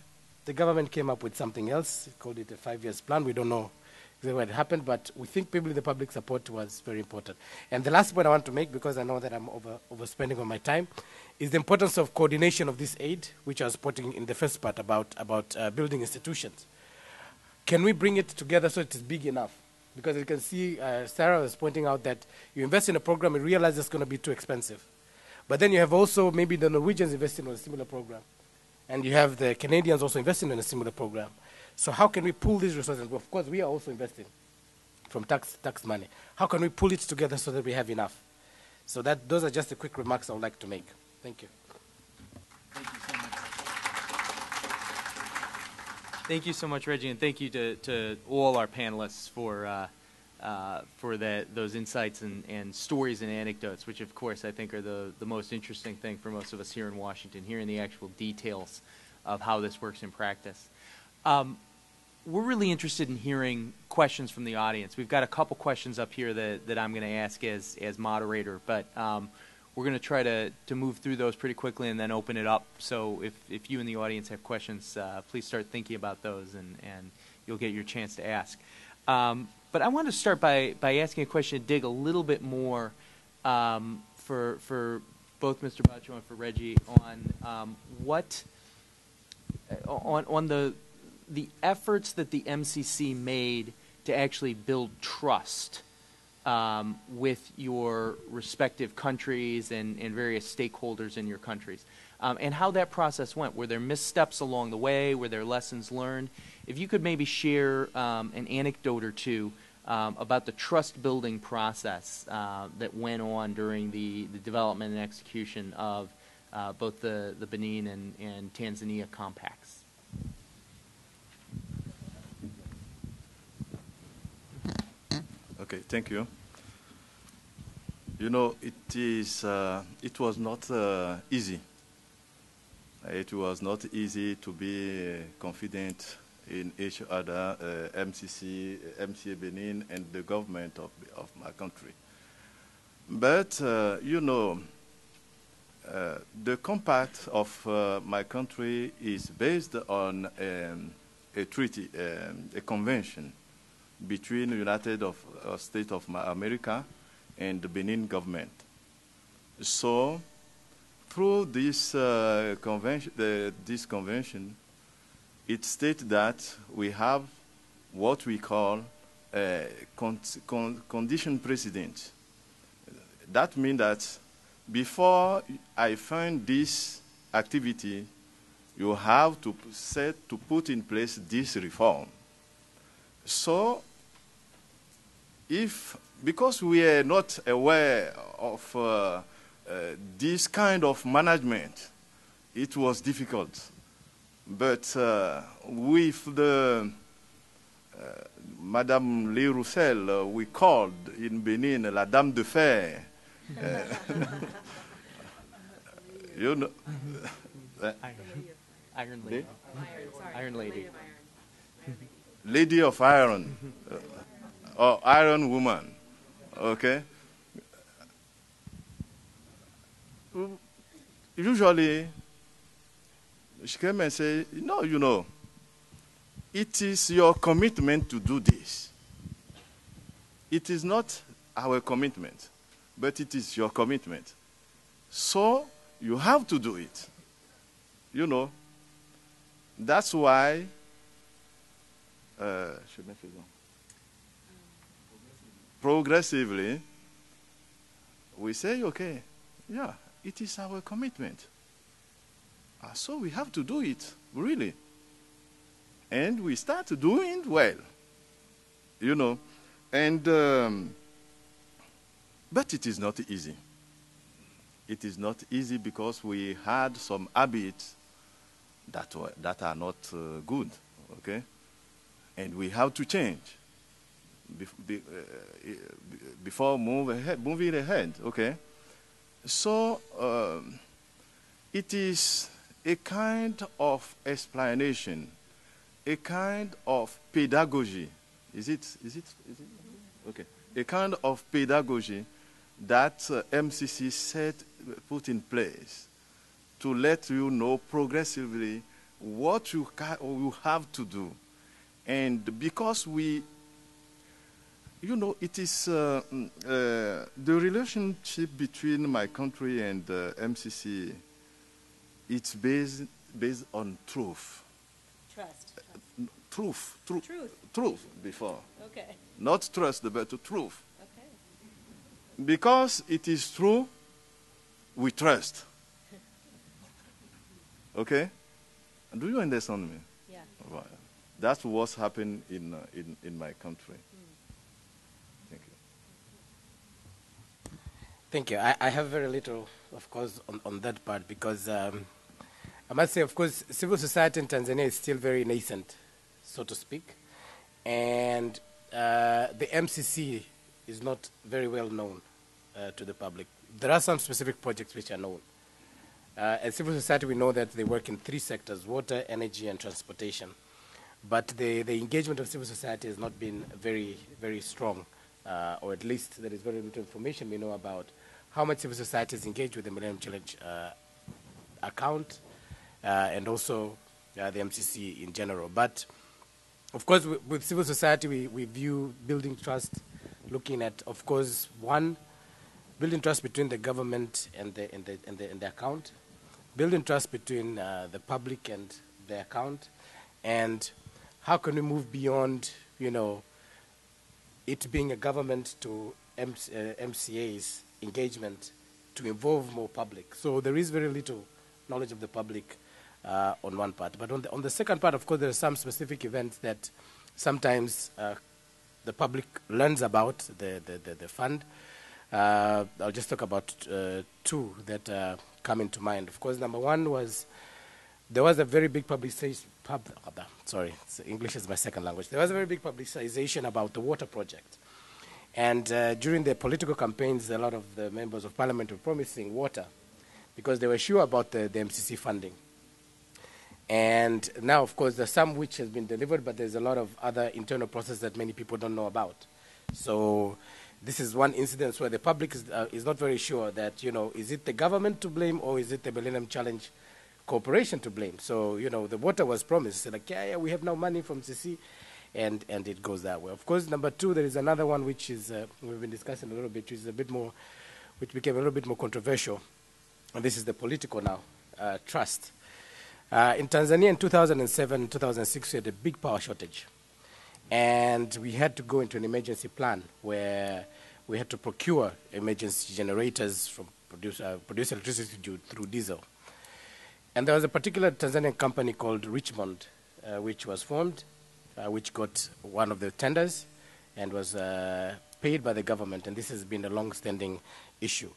E: the government came up with something else, called it a 5-year plan. We don't know exactly what happened, but we think probably the public support was very important. And the last point I want to make, because I know that I'm overspending on my time, is the importance of coordination of this aid, which I was putting in the first part about building institutions. Can we bring it together so it is big enough? Because you can see, Sarah was pointing out that you invest in a program and realize it's going to be too expensive. But then you have also maybe the Norwegians investing in a similar program. And you have the Canadians also investing in a similar program. So how can we pool these resources? Well, of course, we are also investing from tax money. How can we pull it together so that we have enough? So those are just the quick remarks I would like to make. Thank you.
B: Thank you so much. Thank you so much, Reggie, and thank you to all our panelists for those insights and stories and anecdotes, which of course I think are the most interesting thing for most of us here in Washington, hearing the actual details of how this works in practice. We're really interested in hearing questions from the audience. We've got a couple questions up here that I'm going to ask as moderator, but we're going to try to move through those pretty quickly and then open it up. So if you in the audience have questions, please start thinking about those, and you'll get your chance to ask. But I want to start by asking a question to dig a little bit more for both Mr. Bacho and for Reggie on the efforts that the MCC made to actually build trust with your respective countries and various stakeholders in your countries, and how that process went. Were there missteps along the way? Were there lessons learned? If you could maybe share an anecdote or two about the trust-building process that went on during the development and execution of both the Benin and Tanzania compacts.
D: Okay, thank you. You know, it was not easy. It was not easy to be confident in each other, MCA Benin, and the government of my country. But, you know, the compact of my country is based on a treaty, a convention between the United States of America and the Benin government. So, through this convention, it states that we have what we call a condition precedent. That means that before I find this activity, you have to put in place this reform. So, because we are not aware of this kind of management, it was difficult. But with the Madame Le Roussel, we called in Benin La Dame de Fer. You know,
B: Iron Lady. Iron Lady.
D: Lady of Iron, or Iron Woman, okay? Usually, she came and said, no, you know, it is your commitment to do this. It is not our commitment. but it is your commitment. So you have to do it. You know, that's why progressively we say, okay, yeah, it is our commitment. So we have to do it, really. And we start doing it well, you know. And, but it is not easy. It is not easy because we had some habits that are not good, okay? And we have to change before moving ahead, okay? So it is a kind of explanation, a kind of pedagogy. Is it? Okay. A kind of pedagogy that MCC put in place to let you know progressively what you have to do. And because we, you know, it is the relationship between my country and MCC, it's based on truth.
C: Trust.
D: Truth before.
C: Okay.
D: Not trust, but truth.
C: Okay.
D: Because it is true, we trust. Okay? Do you understand me?
C: Yeah.
D: Right. That's what's happened in my country. Thank you.
E: Thank you. I have very little, of course, on that part because I must say, of course, civil society in Tanzania is still very nascent, so to speak. And the MCC is not very well known to the public. There are some specific projects which are known. As civil society, we know that they work in 3 sectors: water, energy, and transportation. But the engagement of civil society has not been very, very strong, or at least there is very little information we know about how much civil society is engaged with the Millennium Challenge account and also the MCC in general. But of course, with civil society, we view building trust, looking at, of course, one, building trust between the government and the account, building trust between the public and the account, and how can we move beyond, you know, it being a government to MCA's engagement to involve more public. So there is very little knowledge of the public on one part. But on the second part, of course, there are some specific events that sometimes the public learns about the fund. I'll just talk about 2 that come into mind. Of course, number 1 was there was a very big publication. English is my second language. There was a very big publicization about the water project. And during the political campaigns, a lot of the members of parliament were promising water because they were sure about the MCC funding. And now, of course, there's some which has been delivered, but there's a lot of other internal processes that many people don't know about. So this is one incident where the public is not very sure that, you know, is it the government to blame or is it the Millennium Challenge Corporation to blame? So, you know, the water was promised. Like, yeah, we have now money from CC, and it goes that way. Of course, number 2, there is another one which is, we've been discussing a little bit, which is which became a little bit more controversial. And this is the political now, trust. In Tanzania in 2007, 2006, we had a big power shortage. And we had to go into an emergency plan where we had to procure emergency generators from produce electricity through diesel. And there was a particular Tanzanian company called Richmond, which was formed, which got one of the tenders and was paid by the government. And this has been a long-standing issue.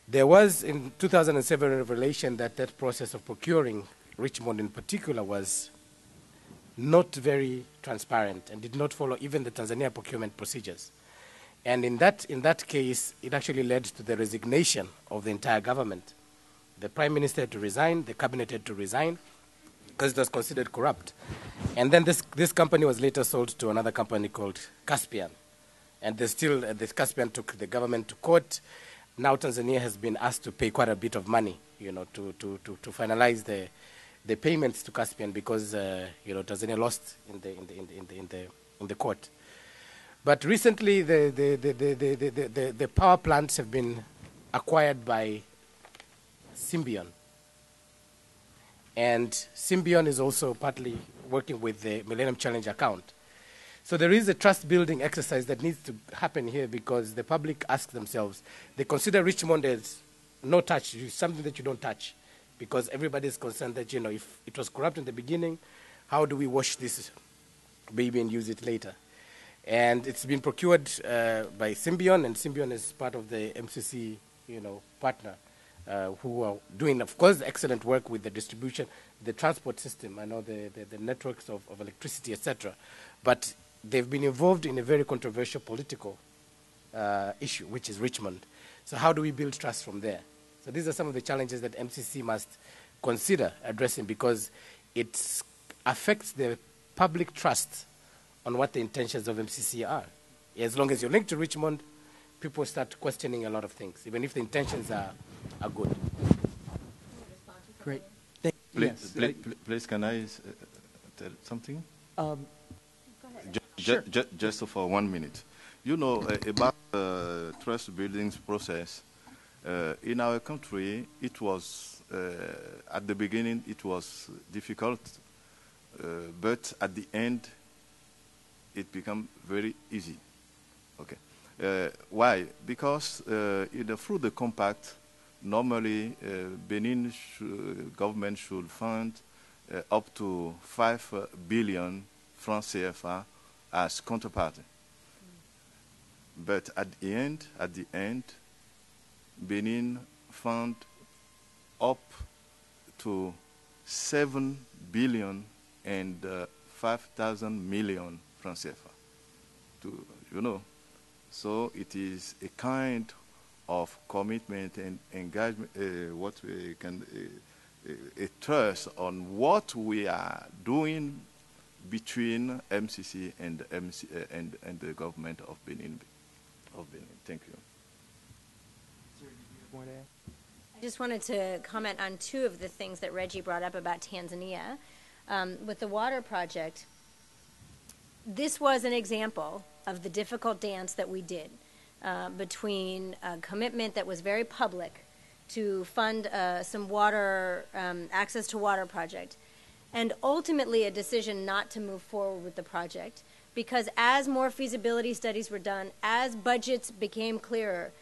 E: There was, in 2007, a revelation that that process of procuring Richmond in particular was not very transparent and did not follow even the Tanzania procurement procedures. And in that case, it actually led to the resignation of the entire government. The Prime Minister had to resign, the cabinet had to resign, because it was considered corrupt. And then this company was later sold to another company called Caspian. And this Caspian took the government to court. Now Tanzania has been asked to pay quite a bit of money, you know, to finalize the payments to Caspian because you know, Tanzania lost in the court. But recently, the power plants have been acquired by Symbion. And Symbion is also partly working with the Millennium Challenge account. So there is a trust-building exercise that needs to happen here, because the public ask themselves, they consider Richmond as no touch, something that you don't touch, because everybody is concerned that, if it was corrupt in the beginning, how do we wash this baby and use it later? And it's been procured by Symbion, and Symbion is part of the MCC, partner, who are doing, of course, excellent work with the distribution, the transport system, the networks of electricity, etc. But they've been involved in a very controversial political issue, which is Richmond. So how do we build trust from there? So these are some of the challenges that MCC must consider addressing, because it affects the public trust on what the intentions of MCC are. As long as you're linked to Richmond, people start questioning a lot of things, even if the intentions are good.
B: Great.
D: Please, can I tell something?
B: Sure.
D: Just for 1 minute. About the trust building process, in our country, it was, at the beginning, it was difficult, but at the end, it became very easy. Okay. Why? Because through the compact, normally Benin government should fund up to 5 billion francs CFA as counterparty. But at the end, Benin fund up to 7 billion and 5,000 million francs CFA. So it is a kind of commitment and engagement, what we can, a trust on what we are doing between MCC and the government of Benin. Thank you.
B: Sir, did you have more to add?
C: I just wanted to comment on two of the things that Reggie brought up about Tanzania. With the water project, this was an example of the difficult dance that we did between a commitment that was very public to fund some water, access to water project, and ultimately a decision not to move forward with the project, because as more feasibility studies were done, as budgets became clearer,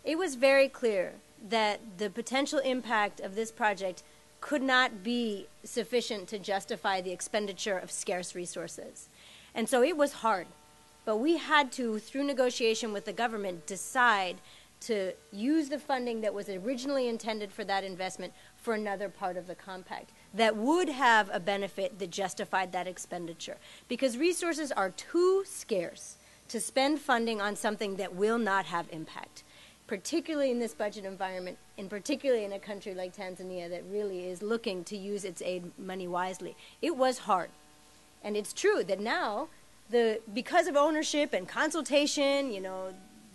C: it was very clear that the potential impact of this project could not be sufficient to justify the expenditure of scarce resources. And so it was hard. But we had to, through negotiation with the government, decide to use the funding that was originally intended for that investment for another part of the compact that would have a benefit that justified that expenditure. Because resources are too scarce to spend funding on something that will not have impact, particularly in this budget environment, and particularly in a country like Tanzania that really is looking to use its aid money wisely. It was hard. And it's true that now, because of ownership and consultation,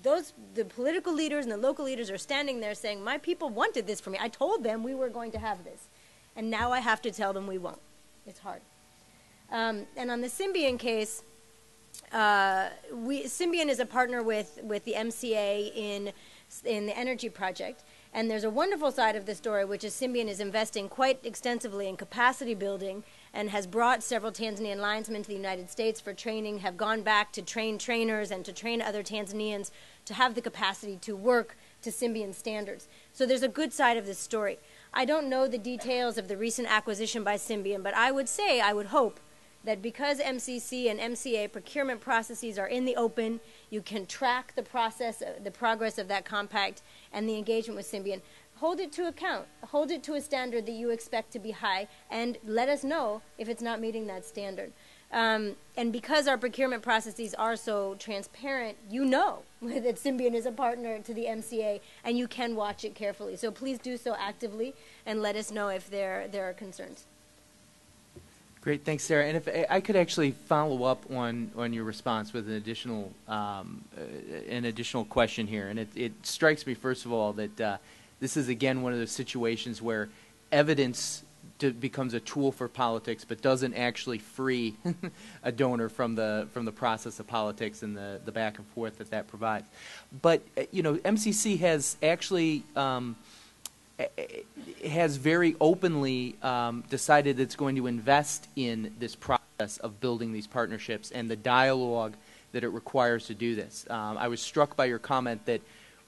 C: the political leaders and the local leaders are standing there saying, my people wanted this for me. I told them we were going to have this. And now I have to tell them we won't. It's hard. And on the Symbion case, Symbion is a partner with the MCA in the energy project. And there's a wonderful side of the story, which is Symbion is investing quite extensively in capacity building and has brought several Tanzanian linesmen to the United States for training, have gone back to train trainers and to train other Tanzanians to have the capacity to work to Symbion standards. So there's a good side of this story. I don't know the details of the recent acquisition by Symbion, but I would hope that because MCC and MCA procurement processes are in the open, you can track the process, the progress of that compact and the engagement with Symbion. Hold it to account. Hold it to a standard that you expect to be high, and let us know if it's not meeting that standard. And because our procurement processes are so transparent, you know that Symbion is a partner to the MCA, and you can watch it carefully. So please do so actively, and let us know if there are concerns.
B: Great, thanks, Sarah. And if I could actually follow up on your response with an additional question here, and it strikes me first of all that this is again one of those situations where evidence becomes a tool for politics, but doesn't actually free a donor from the process of politics and the back and forth that provides. But MCC has actually has very openly decided it's going to invest in this process of building these partnerships and the dialogue that it requires to do this. I was struck by your comment that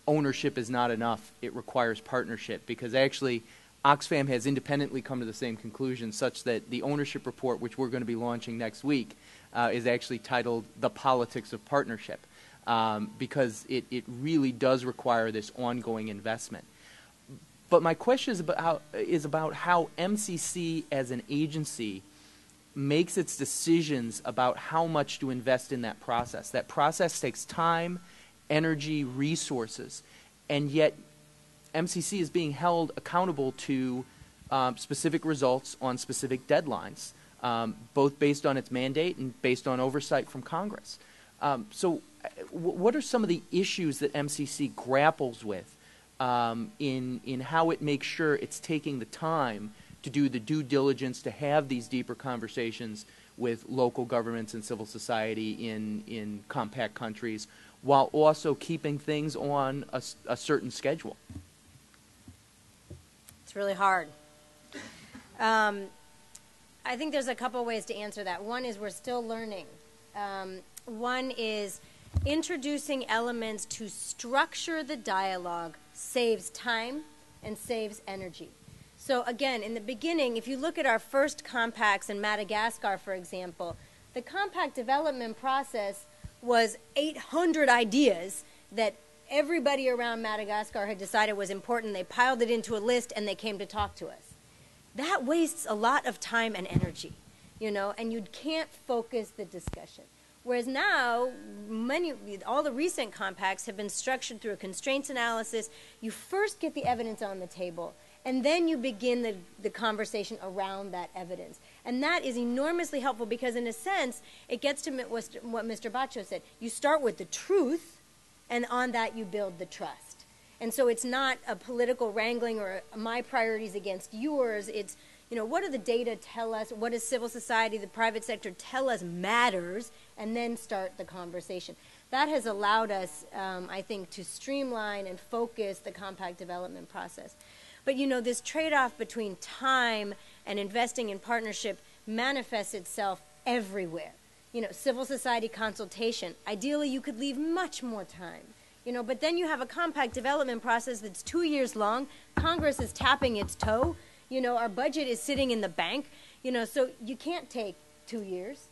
B: ownership is not enough; it requires partnership, because actually Oxfam has independently come to the same conclusion, such that the ownership report, which we're going to be launching next week, is actually titled "The Politics of Partnership," because it really does require this ongoing investment. But my question is about how MCC as an agency makes its decisions about how much to invest in that process. That process takes time, energy, resources, and yet MCC is being held accountable to specific results on specific deadlines, both based on its mandate and based on oversight from Congress. So what are some of the issues that MCC grapples with in how it makes sure it's taking the time to do the due diligence to have these deeper conversations with local governments and civil society in compact countries, while also keeping things on a certain schedule?
C: It's really hard. I think there's a couple ways to answer that. One is we're still learning. One is introducing elements to structure the dialogue saves time and saves energy. So again, in the beginning, if you look at our first compacts in Madagascar, for example, the compact development process was 800 ideas that everybody around Madagascar had decided was important. They piled it into a list and they came to talk to us. That wastes a lot of time and energy, and you can't focus the discussion. Whereas now, all the recent compacts have been structured through a constraints analysis. You first get the evidence on the table, and then you begin the conversation around that evidence. And that is enormously helpful because, in a sense, it gets to what Mr. Bacho said. You start with the truth, and on that you build the trust. And so it's not a political wrangling or my priorities against yours. It's, what do the data tell us? What does civil society, the private sector tell us matters? And then start the conversation. That has allowed us, I think, to streamline and focus the compact development process. But, this trade-off between time and investing in partnership manifests itself everywhere. Civil society consultation. Ideally, you could leave much more time. But then you have a compact development process that's 2 years long. Congress is tapping its toe. Our budget is sitting in the bank. So you can't take 2 years.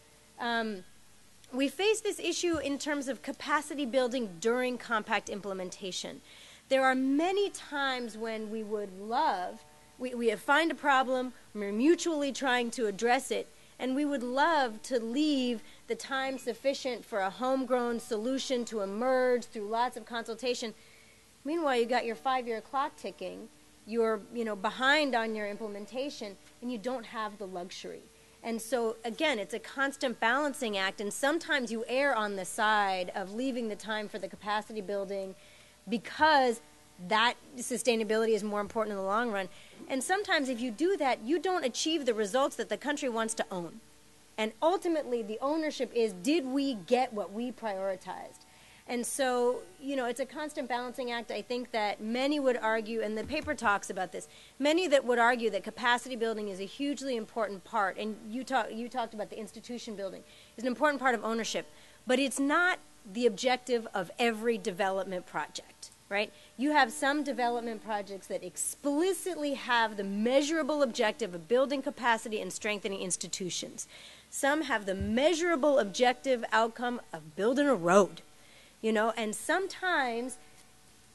C: We face this issue in terms of capacity building during compact implementation. There are many times when we would we find a problem, we're mutually trying to address it, and we would love to leave the time sufficient for a homegrown solution to emerge through lots of consultation. Meanwhile, you got your 5-year clock ticking, you're behind on your implementation, and you don't have the luxury. And so, again, it's a constant balancing act, and sometimes you err on the side of leaving the time for the capacity building because that sustainability is more important in the long run. And sometimes if you do that, you don't achieve the results that the country wants to own. And ultimately, the ownership is, did we get what we prioritized? And so, it's a constant balancing act. I think that many would argue, and the paper talks about this, many that would argue that capacity building is a hugely important part, and you talked about the institution building, is an important part of ownership, but it's not the objective of every development project, right? You have some development projects that explicitly have the measurable objective of building capacity and strengthening institutions. Some have the measurable objective outcome of building a road. And sometimes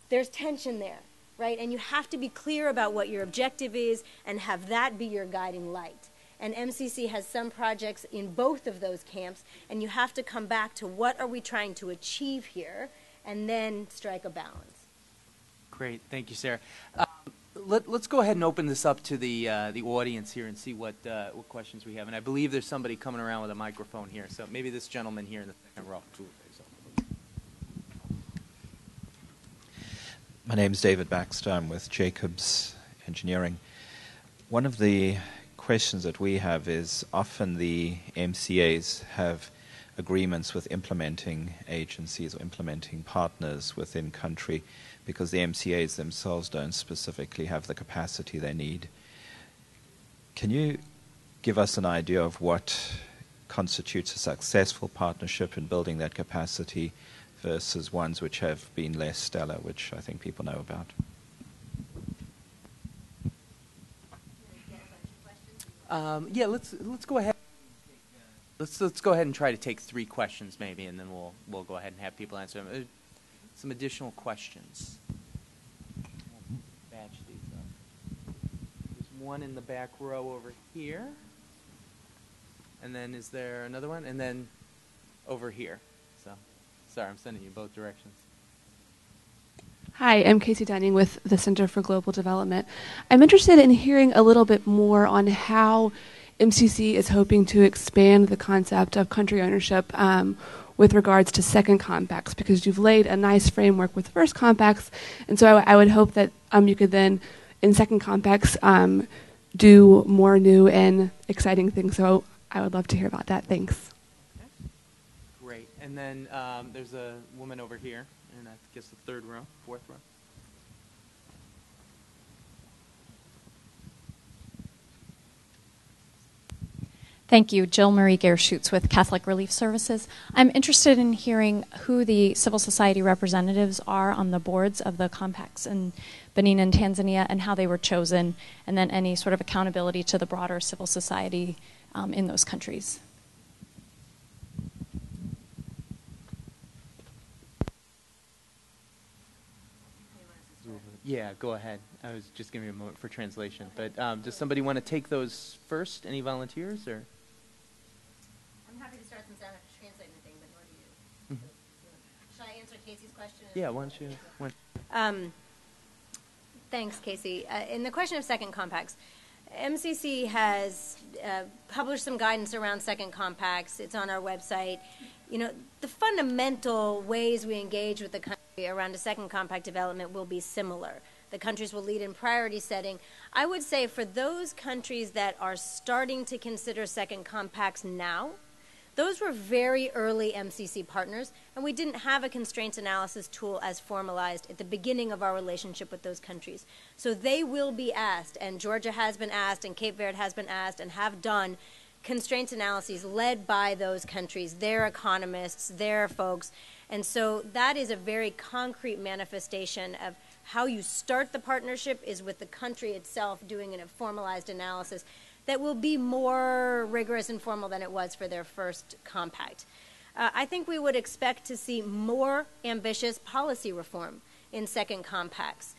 C: there's tension there, right? And you have to be clear about what your objective is and have that be your guiding light. And MCC has some projects in both of those camps, and you have to come back to what are we trying to achieve here and then strike a balance.
B: Great. Thank you, Sarah. Let's go ahead and open this up to the audience here and see what questions we have. And I believe there's somebody coming around with a microphone here. So maybe this gentleman here in the second row.
F: My name is David Baxter. I'm with Jacobs Engineering. One of the questions that we have is often the MCAs have agreements with implementing agencies or implementing partners within country because the MCAs themselves don't specifically have the capacity they need. Can you give us an idea of what constitutes a successful partnership in building that capacity versus ones which have been less stellar, which I think people know about?
B: Yeah, let's go ahead. Let's go ahead and try to take 3 questions maybe, and then we'll go ahead and have people answer them. Some additional questions. We'll batch these up. There's one in the back row over here, and then is there another one? And then over here. So, sorry, I'm sending you both directions.
G: Hi, I'm Casey Dunning with the Center for Global Development. I'm interested in hearing a little bit more on how MCC is hoping to expand the concept of country ownership with regards to second compacts, because you've laid a nice framework with first compacts, and so I would hope that you could then, in second compacts, do more new and exciting things. So I would love to hear about that. Thanks.
B: Okay. Great. And then there's a woman over here, and I guess the 3rd row, 4th row.
H: Thank you. Jill Marie Gershutz with Catholic Relief Services. I'm interested in hearing who the civil society representatives are on the boards of the compacts in Benin and Tanzania and how they were chosen, and then any sort of accountability to the broader civil society in those countries.
B: Yeah, go ahead. I was just giving you a moment for translation. But does somebody want to take those first? Any volunteers? Or?
C: I'm happy to start since I don't have to translate anything, but nor do you. Mm-hmm. Should I answer Casey's question?
B: Yeah, why don't you?
C: Thanks, Casey. In the question of second compacts, MCC has published some guidance around second compacts. It's on our website. You know, the fundamental ways we engage with the country around a second compact development will be similar. The countries will lead in priority setting. I would say for those countries that are starting to consider second compacts now, those were very early MCC partners, and we didn't have a constraints analysis tool as formalized at the beginning of our relationship with those countries. So they will be asked, and Georgia has been asked, and Cape Verde has been asked, and have done constraints analyses led by those countries, their economists, their folks. And so that is a very concrete manifestation of how you start the partnership is with the country itself doing a formalized analysis that will be more rigorous and formal than it was for their first compact. I think we would expect to see more ambitious policy reform in second compacts.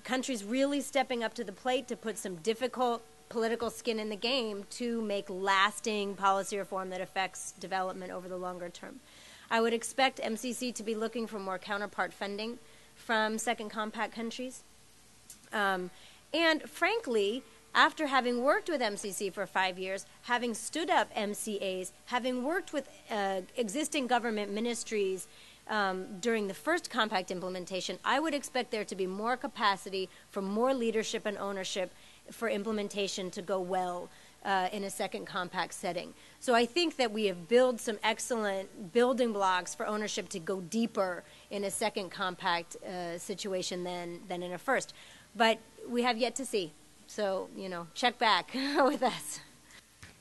C: Countries really stepping up to the plate to put some difficult political skin in the game to make lasting policy reform that affects development over the longer term. I would expect MCC to be looking for more counterpart funding from second compact countries. And frankly, after having worked with MCC for 5 years, having stood up MCAs, having worked with existing government ministries during the first compact implementation, I would expect there to be more capacity for more leadership and ownership for implementation to go well in a second compact setting. So I think that we have built some excellent building blocks for ownership to go deeper in a second compact situation than in a first. But we have yet to see. So, you know, check back with us.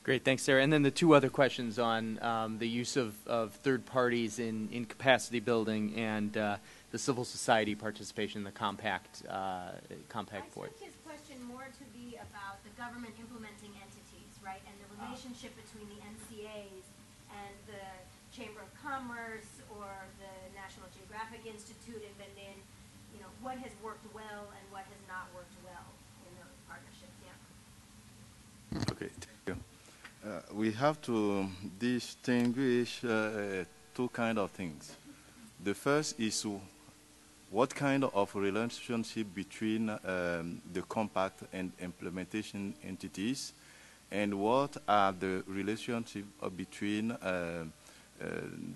B: Great, thanks, Sarah. And then the 2 other questions on the use of third parties in capacity building and the civil society participation in the compact board.
C: I took his question more to be about the government implementing entities, right, and the relationship between the MCAs and the Chamber of Commerce or the National Geographic Institute in Benin. You know, what has worked well and what has not worked well in those partnerships. Yeah.
D: Okay, thank you. We have to distinguish 2 kind of things. The first is what kind of relationship between the compact and implementation entities, and what are the relationship between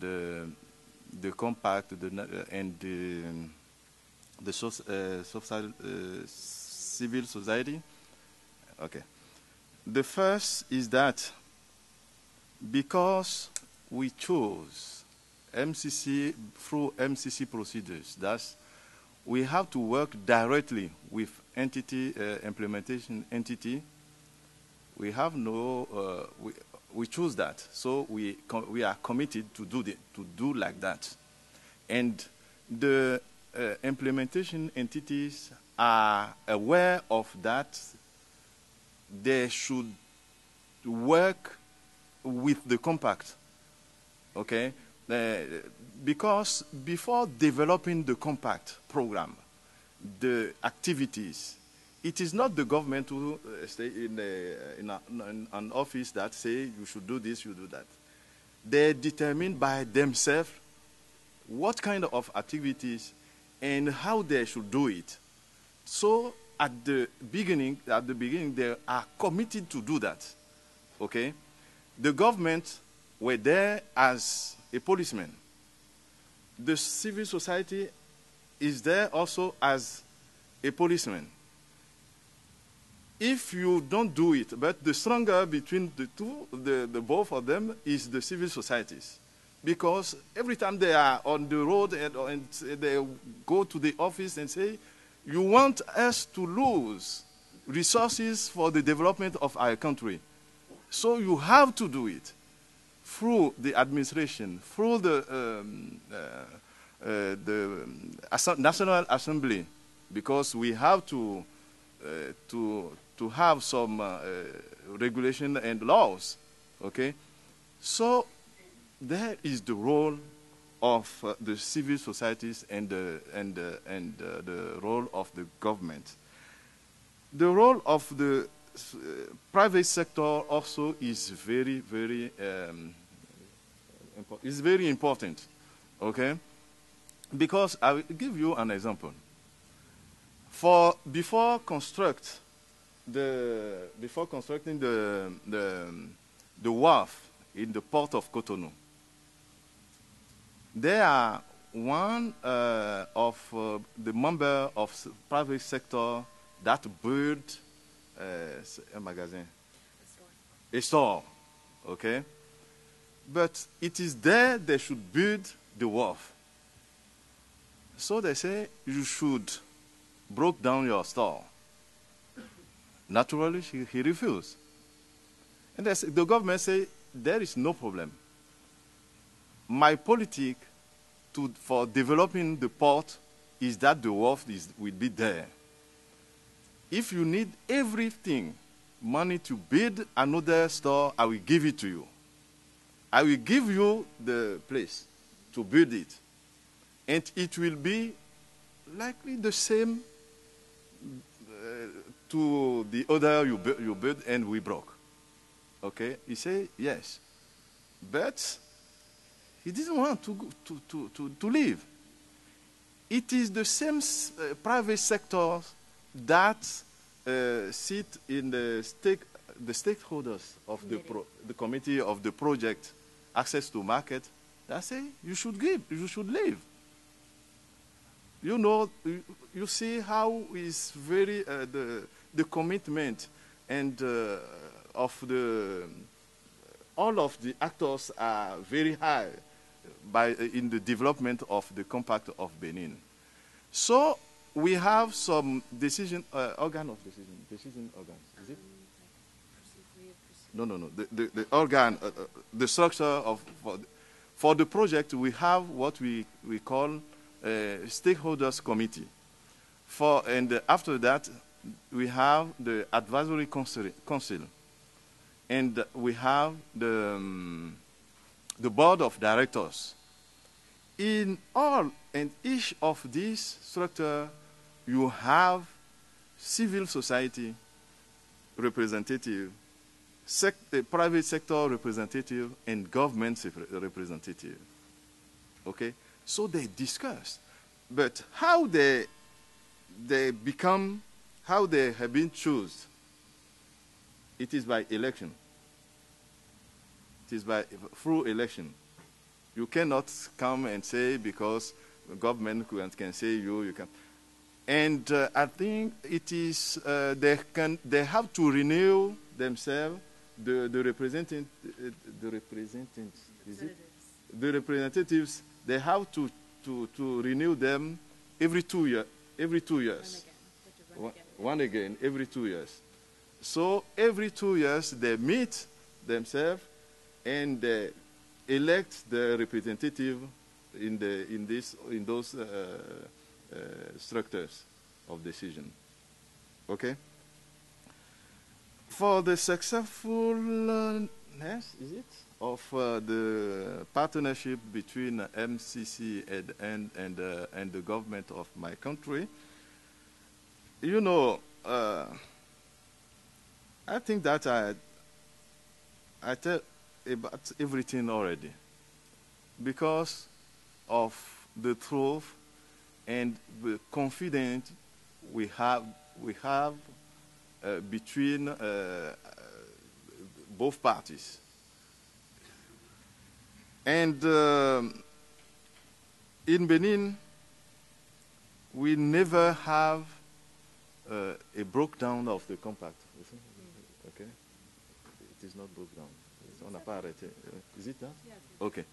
D: the compact and the civil society. Okay. The first is that because we chose MCC through MCC procedures, that's we have to work directly with entity implementation entity. We have no we choose that, so we are committed to do like that, and the implementation entities are aware of that. They should work with the compact, okay? Because before developing the compact program, the activities, it is not the government who stay in an office that say you should do this, you do that. They determine by themselves what kind of activities and how they should do it. So at the beginning, they are committed to do that, okay? The government were there as a policeman. The civil society is there also as a policeman. If you don't do it, but the stronger between the two, the both of them, is the civil societies. Because every time they are on the road and they go to the office and say, you want us to lose resources for the development of our country. So you have to do it through the administration, through the National Assembly, because we have to have some regulation and laws, okay? So there is the role of the civil societies and the role of the government. The role of the private sector also is very important, okay? Because I will give you an example. Before constructing the wharf in the port of Cotonou, there are one of the member of private sector that built a store, okay? But it is there they should build the wharf. So they say you should break down your store. Naturally, he refused. And the government say there is no problem. My politic for developing the port is that the wharf will be there. If you need everything, money to build another store, I will give it to you. I will give you the place to build it. And it will be likely the same to the other you built and we broke. Okay? He said, yes. But he didn't want to leave. It is the same private sector that sit in the stakeholders of the committee of the project, access to market, that say you should leave. You know, you see how is very the commitment and of all of the actors are very high in the development of the Compact of Benin. So we have some decision organs, is it? No. The organ, the structure for the project, we have what we call stakeholders committee. And after that, we have the advisory council, and we have the board of directors. In all and each of these structures, you have civil society representative, private sector representative, and government representative. Okay? So they discuss. But how they have been chosen, it is by election. It is through election. You cannot come and say because the government can say you can. And I think it is they have to renew themselves the representatives. They have to renew them every 2 years. One again every 2 years. So every 2 years they meet themselves and they elect the representative in those structures of decision. Okay. For the successfulness, is it, of the partnership between MCC and the government of my country, you know, I think that I tell about everything already because of the truth and the confidence we have between both parties. And in Benin, we never have a breakdown of the compact. Okay? It is not broke down. It's on a part. Is it that? Yes. Okay.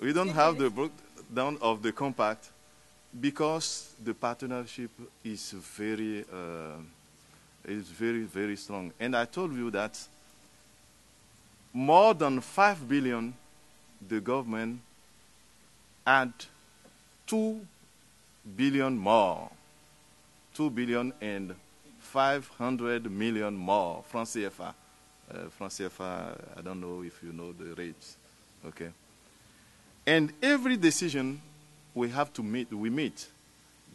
D: We don't have the breakdown of the compact because the partnership is very, very strong. And I told you that more than 5 billion, the government add 2 billion more, 2 billion and 500 million more, francs CFA. Francs CFA, I don't know if you know the rates, okay? And every decision we have to meet, we meet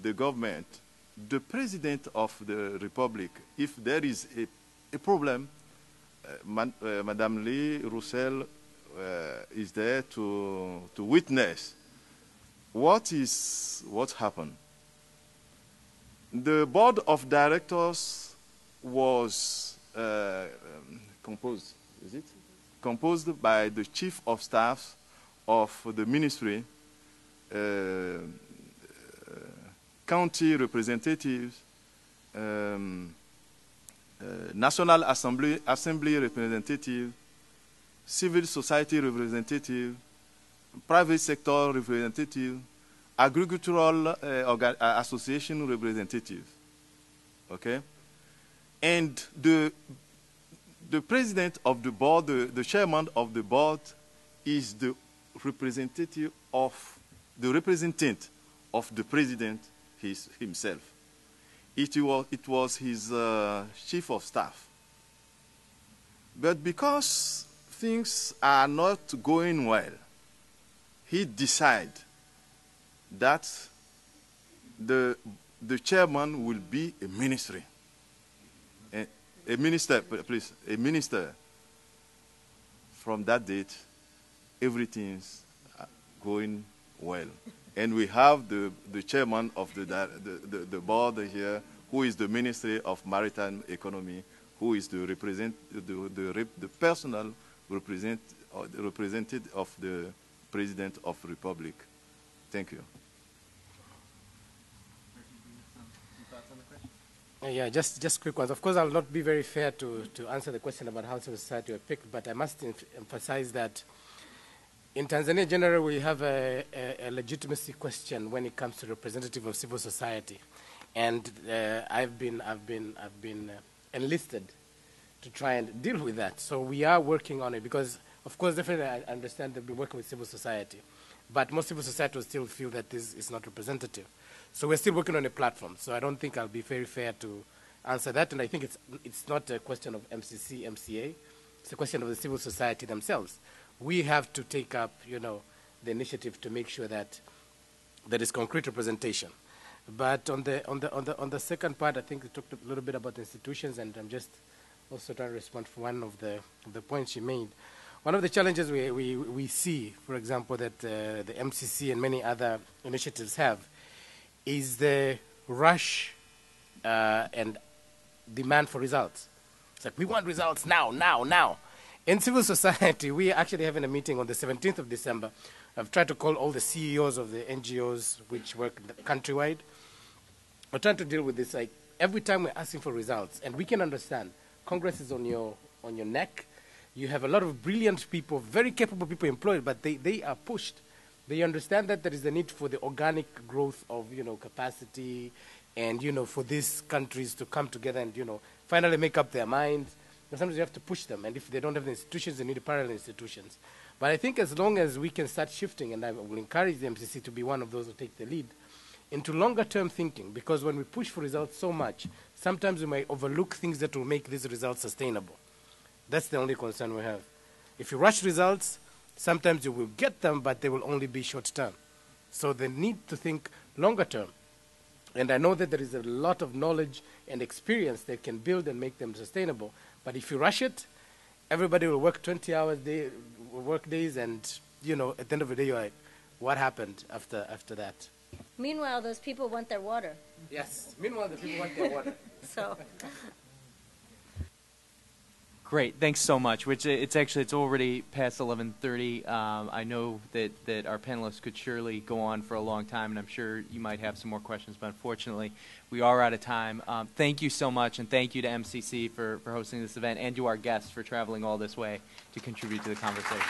D: the government, the president of the republic. If there is a problem, Madame Lee Roussel is there to witness what happened. The board of directors was composed, is it? Composed by the chief of staff of the ministry, county representatives, National Assembly representative, civil society representative, private sector representative, agricultural association representative. Okay? And the president of the board, the chairman of the board, is the representative of the representative of the president himself. It was his chief of staff. But because things are not going well, he decided that the chairman will be a ministry. A minister, please, a minister. From that date, everything's going well. And we have the chairman of the board here, who is the Ministry of Maritime Economy, who is the personal representative of the President of the Republic. Thank you.
E: Yeah, just quick ones. Of course, I'll not be very fair to answer the question about how civil society were picked, but I must emphasize that in Tanzania, generally, we have a legitimacy question when it comes to representative of civil society, and I've been enlisted to try and deal with that. So we are working on it because, of course, definitely I understand they've been working with civil society, but most civil society will still feel that this is not representative. So we're still working on a platform. So I don't think I'll be very fair to answer that, and I think it's not a question of MCC, MCA. It's a question of the civil society themselves. We have to take up, the initiative to make sure that there is concrete representation. But on the second part, I think we talked a little bit about institutions, and I'm just also trying to respond to one of the points you made. One of the challenges we see, for example, that the MCC and many other initiatives have is the rush and demand for results. It's like, we want results now, now, now. In civil society, we are actually having a meeting on the 17th of December. I've tried to call all the CEOs of the NGOs which work countrywide. We're trying to deal with this. Like, every time we're asking for results, and we can understand Congress is on your neck. You have a lot of brilliant people, very capable people employed, but they are pushed. They understand that there is a need for the organic growth of, capacity and, for these countries to come together and, finally make up their minds. And sometimes you have to push them. And if they don't have the institutions, they need parallel institutions. But I think as long as we can start shifting, and I will encourage the MCC to be one of those who take the lead, into longer-term thinking, because when we push for results so much, sometimes we may overlook things that will make these results sustainable. That's the only concern we have. If you rush results, sometimes you will get them, but they will only be short-term. So they need to think longer-term. And I know that there is a lot of knowledge and experience that can build and make them sustainable. But if you rush it, everybody will work 20-hour work days, and, at the end of the day, you're like, what happened after that?
C: Meanwhile, those people want their water.
E: Yes. Meanwhile, the people want their water.
C: So...
B: Great, thanks so much. It's already past 11:30. I know that our panelists could surely go on for a long time, and I'm sure you might have some more questions, but unfortunately, we are out of time. Thank you so much, and thank you to MCC for hosting this event, and to our guests for traveling all this way to contribute to the conversation.